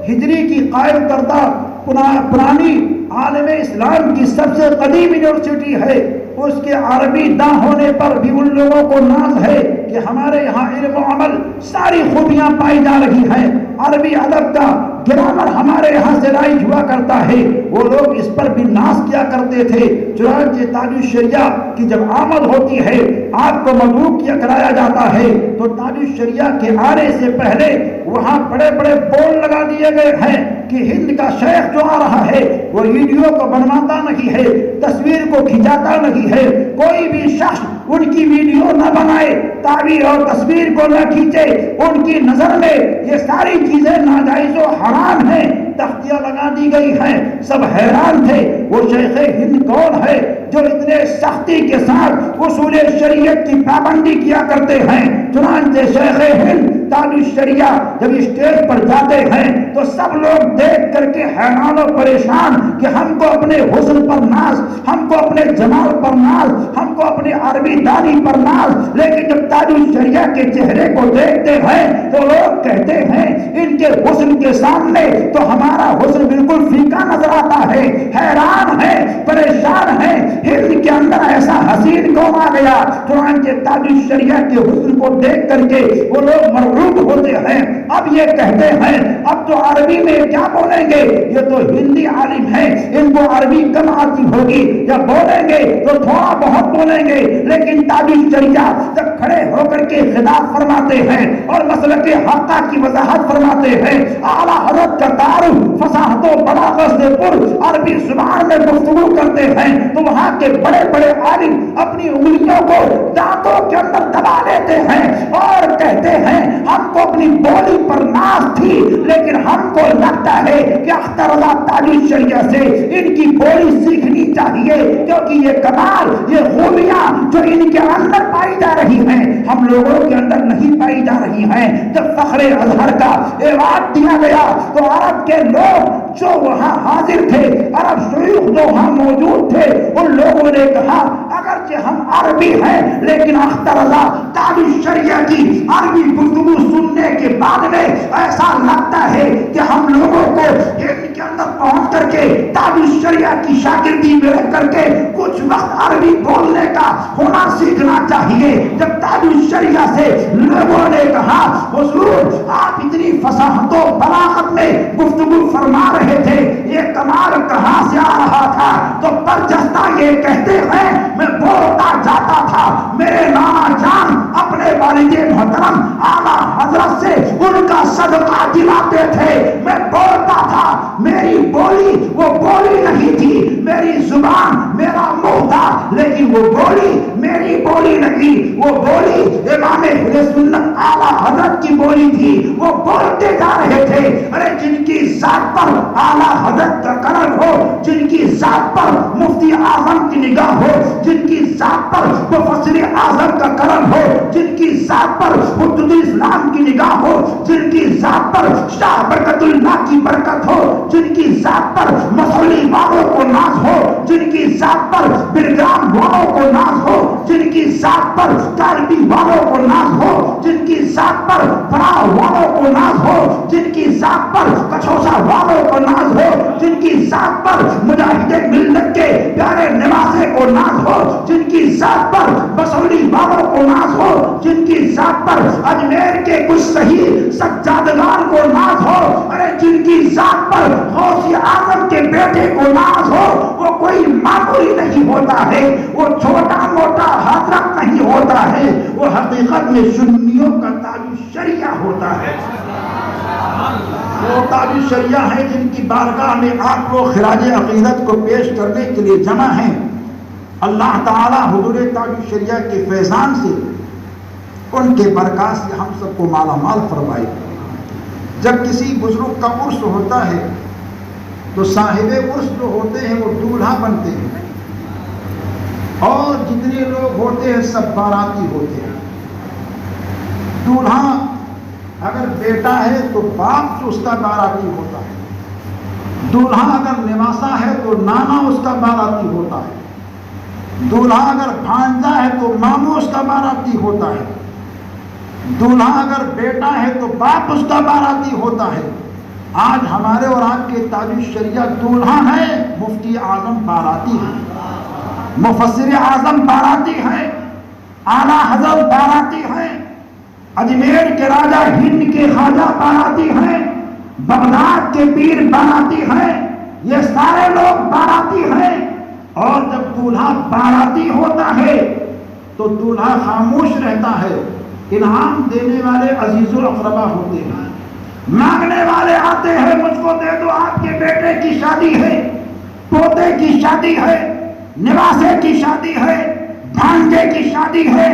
ہجری کی قائم کردہ پرانی عالم اسلام کی سب سے قدیم یونیورسٹی ہے، اس کے عربی داں ہونے پر بھی ان لوگوں کو ناز ہے کہ ہمارے یہاں علم و عمل ساری خوبیاں پائی جا رہی ہیں، عربی ادب کا گرامر ہمارے یہاں سے رائج ہوا کرتا ہے۔ وہ لوگ اس پر بھی ناز کیا کرتے تھے۔ چنانچہ تاج الشریعہ کی جب آمد ہوتی ہے، آپ کو مدعو کیا کرایا جاتا ہے، تو تاج الشریعہ کے آنے سے پہلے وہاں بڑے بڑے بورڈ لگا دیے گئے ہیں کہ ہند کا شیخ جو آ رہا ہے وہ ویڈیو کو بنواتا نہیں ہے، تصویر کو کھینچاتا نہیں ہے، کوئی بھی شخص ان کی ویڈیو نہ بنائے، تعبیر اور تصویر کو نہ کھینچے، ان کی نظر میں یہ ساری چیزیں ناجائز و حرام ہیں۔ تختیاں لگا دی گئی ہیں، سب حیران تھے وہ شیخ ہند کون ہے جو اتنے سختی کے ساتھ اصول شریعت کی پابندی کیا کرتے ہیں۔ چنانچہ شیخ ہند تاج الشریعہ جب اسٹیج پر جاتے ہیں تو سب لوگ دیکھ کر کے حیران و پریشان کہ ہم کو اپنے حسن پر ناز، ہم کو اپنے جمال پر ناز، ہم کو اپنے عربی دانی پر ناز، لیکن جب تاج الشریعہ کے چہرے کو دیکھتے ہیں تو لوگ کہتے ہیں ان کے حسن کے سامنے تو ہمارا حسن بالکل پھیکا نظر آتا ہے، حیران ہے، پریشان ہے، ہند کے اندر ایسا حسین کون آ گیا۔ چنانچہ تاج الشریعہ کے حسن کو دیکھ کر کے وہ لوگ مرعوب ہوتے ہیں، اب یہ کہتے ہیں اب تو عربی میں کیا بولیں گے، یہ تو ہندی عالم ہے، ان کو عربی کم آتی ہوگی، جب بولیں گے تو تھوڑا بہت بولیں گے، لیکن تاج الشریعہ جب کھڑے ہو کر کے خطاب فرماتے ہیں اور مسلک حقہ کی وضاحت فرماتے ہیں، اعلیٰ حضرت کا تعارف فصاحت و بلاغت سے پر عربی زبان میں گفتگو کرتے ہیں تو وہاں کے بڑے بڑے عالم اپنی انگلیوں کو دانتوں کے اندر دبا لیتے ہیں اور کہتے ہیں ہم کو اپنی بولی پر ناز تھی، لیکن ہم کو لگتا ہے کہ اختر اللہ تاج الشریعہ سے ان کی بولی سیکھنی چاہیے، کیونکہ یہ کمال، یہ خوبیاں جو ان کے اندر پائی جا رہی ہیں ہم لوگوں کے اندر نہیں پائی جا رہی ہیں۔ جب فخر ازہر کا ایوارڈ دیا گیا تو عرب کے لوگ جو وہاں حاضر تھے، عرب شیوخ جو وہاں موجود تھے، ان لوگوں نے کہا اگرچہ ہم عربی ہیں لیکن اختر اللہ تاج الشریعہ کی عربی گفتگو سننے کے بعد میں ایسا لگتا ہے کہ ہم لوگوں کو ہند کے اندر پہنچ کر کے تاج الشریعہ کی شاگردی میں رہ کر کے کچھ وقت عربی بولنے کا ہنر سیکھنا چاہیے۔ جب تاج الشریعہ سے لوگوں نے کہا حضور آپ اتنی فصاحت و بلاغت میں گفتگو فرما رہے تھے، یہ کمال کہاں سے آ رہا تھا؟ تو برجستہ یہ کہتے ہیں میں بولتا جاتا تھا، میرے نانا جان اپنے والد محترم اعلیٰ حضرت سے ان کا صدقہ دلاتے تھے، میں بولتا تھا، میری بولی وہ بولی نہیں تھی، میری زبان میرا منہ تھا، لیکن وہ بولی میری بولی نہیں، وہ بولی امام اہل سنت اعلیٰ حضرت کی بولی تھی، وہ بولتے جا رہے تھے۔ ارے جن کی ذات پر اعلیٰ حضرت کا کرم ہو، جن کی ذات پر مفتی اعظم کی نگاہ ہو، جن کی ذات پر مفسر اعظم کا کرم ہو، جن کی ذات پر حجت الاسلام کی نگاہ ہو، جن کی ذات پر شاہ برکت اللہ کی برکت ہو، جن کی ذات پر مسلی والوں کو ناز ہو، جن کی ذات پر بلگرام والوں کو ناز ہو، جن کی ذات پر کاربی والوں کو ناز ہو، جن کی ذات پر فراہ والوں کو ناز ہو، جن کی ذات پر کچھوسا والوں کو ناز ہو، جن کی ذات پر مجاہد ملت کے پیارے نواسے کو ناز ہو، جن کی ذات پر بسولی والوں کو ناز ہو، جن کی ذات پر اجمیر کے کچھ صحیح سجادگان کو ناز ہو، ارے جن کی ذات پر غوث اعظم کے بیٹے کو ناز ہو، وہ کوئی معمولی نہیں ہوتا ہے، وہ چھوٹا موٹا حضرت نہیں ہوتا ہے، وہ حقیقت میں سنیوں کا تاج الشریعہ ہوتا ہے۔ وہ تاج الشریعہ ہیں جن کی بارگاہ میں آپ لوگ خراج عقیدت کو پیش کرنے کے لیے جمع ہیں۔ اللہ تعالیٰ حضور تاج الشریعہ کے فیضان سے، ان کے برکات سے ہم سب کو مالا مال فرمائے۔ جب کسی بزرگ کا عرس ہوتا ہے تو صاحب عرس جو ہوتے ہیں وہ دولہا بنتے ہیں، اور جتنے لوگ ہوتے ہیں سب باراتی ہوتے ہیں. دولہا اگر بیٹا ہے تو باپ جو اس کا باراتی ہوتا ہے. دولہا اگر نواسا ہے تو نانا اس کا باراتی ہوتا ہے. دولہا اگر بھانجا ہے تو ماموں اس کا باراتی ہوتا ہے. دولہا اگر بیٹا ہے تو باپ اس کا باراتی ہوتا ہے. آج ہمارے اور آپ کے تاج الشریعہ دولہا ہے، مفتی اعظم باراتی ہے، مفسر اعظم باراتی ہے، اعلیٰ حضرت باراتی ہیں، اجمیر کے راجہ ہند کے خواجہ باراتی ہیں، بغداد کے پیر باراتی ہیں. یہ سارے لوگ باراتی ہیں. اور جب دولہا باراتی ہوتا ہے تو دولہا خاموش رہتا ہے. انعام دینے والے عزیز الاقربا ہوتے ہیں، مانگنے والے آتے ہیں، مجھ کو دے دو، آپ کے بیٹے کی شادی ہے، پوتے کی شادی ہے، نواسے کی شادی ہے، بھانجے کی شادی ہے،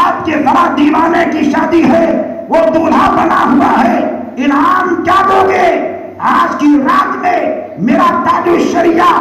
آپ کے ذرا دیوانے کی شادی ہے، وہ دولہا بنا ہوا ہے، انعام کیا دو گے؟ آج کی رات میں میرا تاج الشریعہ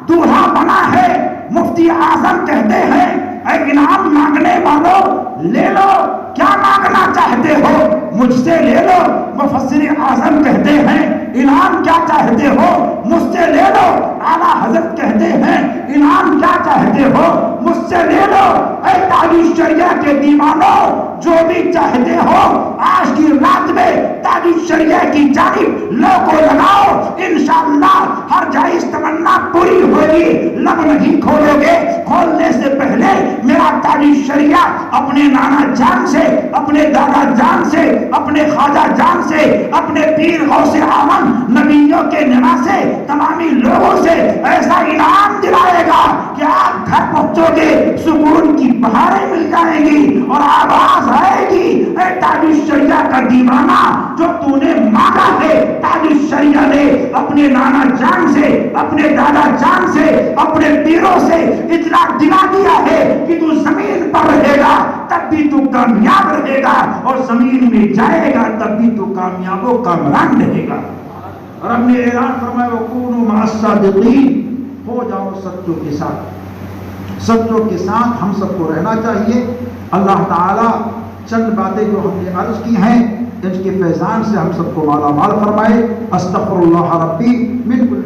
دولہا بنا ہے. مفتی اعظم کہتے ہیں اے انعام مانگنے والوں لے لو، کیا مانگنا چاہتے ہو مجھ سے لے لو. مفسر اعظم کہتے ہیں انعام کیا چاہتے ہو مجھ سے لے لو. اعلیٰ حضرت کہتے ہیں انعام کیا چاہتے ہو مجھ سے لے لو. اے تاج الشریعہ کے دیوانوں، جو بھی چاہتے ہو آج کی رات میں تاج الشریعہ کی جانب لو کو لگاؤ، انشاءاللہ ہر جائز تمنا پوری ہوگی. لب نہیں کھولو گے، کھولنے سے پہلے میرا تاج الشریعہ اپنے نانا جان سے، اپنے دادا جان سے، اپنے خواجہ جان سے، اپنے پیر غوث اعظم نبیوں کے نواسے تمامی لوگوں سے ایسا انعام دلائے گا کہ آپ گھر پہنچو گے سکون کی بہاریں مل جائیں گی اور آواز آئے گی اے تاج الشریعہ کا دیوانہ، جو تو نے مانگا ہے تاج الشریعہ نے اپنے نانا جان سے، اپنے دادا جان سے، اپنے پیروں سے اطلاع دلا دیا ہے کہ تو زمین پر رہے گا تب بھی تو کامیاب رہے گا، اور زمین میں جائے گا تب بھی تو کامیاب و کامران رہے گا. رب نے اعلان فرمایا وَكُونُوا مَعَ الصَّادِقِينَ، ہو جاؤ سچوں کے ساتھ. سچوں کے ساتھ ہم سب کو رہنا چاہیے. اللہ تعالی چند باتیں جو ہم نے عرض کی ہیں اس کے فیضان سے ہم سب کو مالا مال فرمائے. استغفر اللہ ربی من کل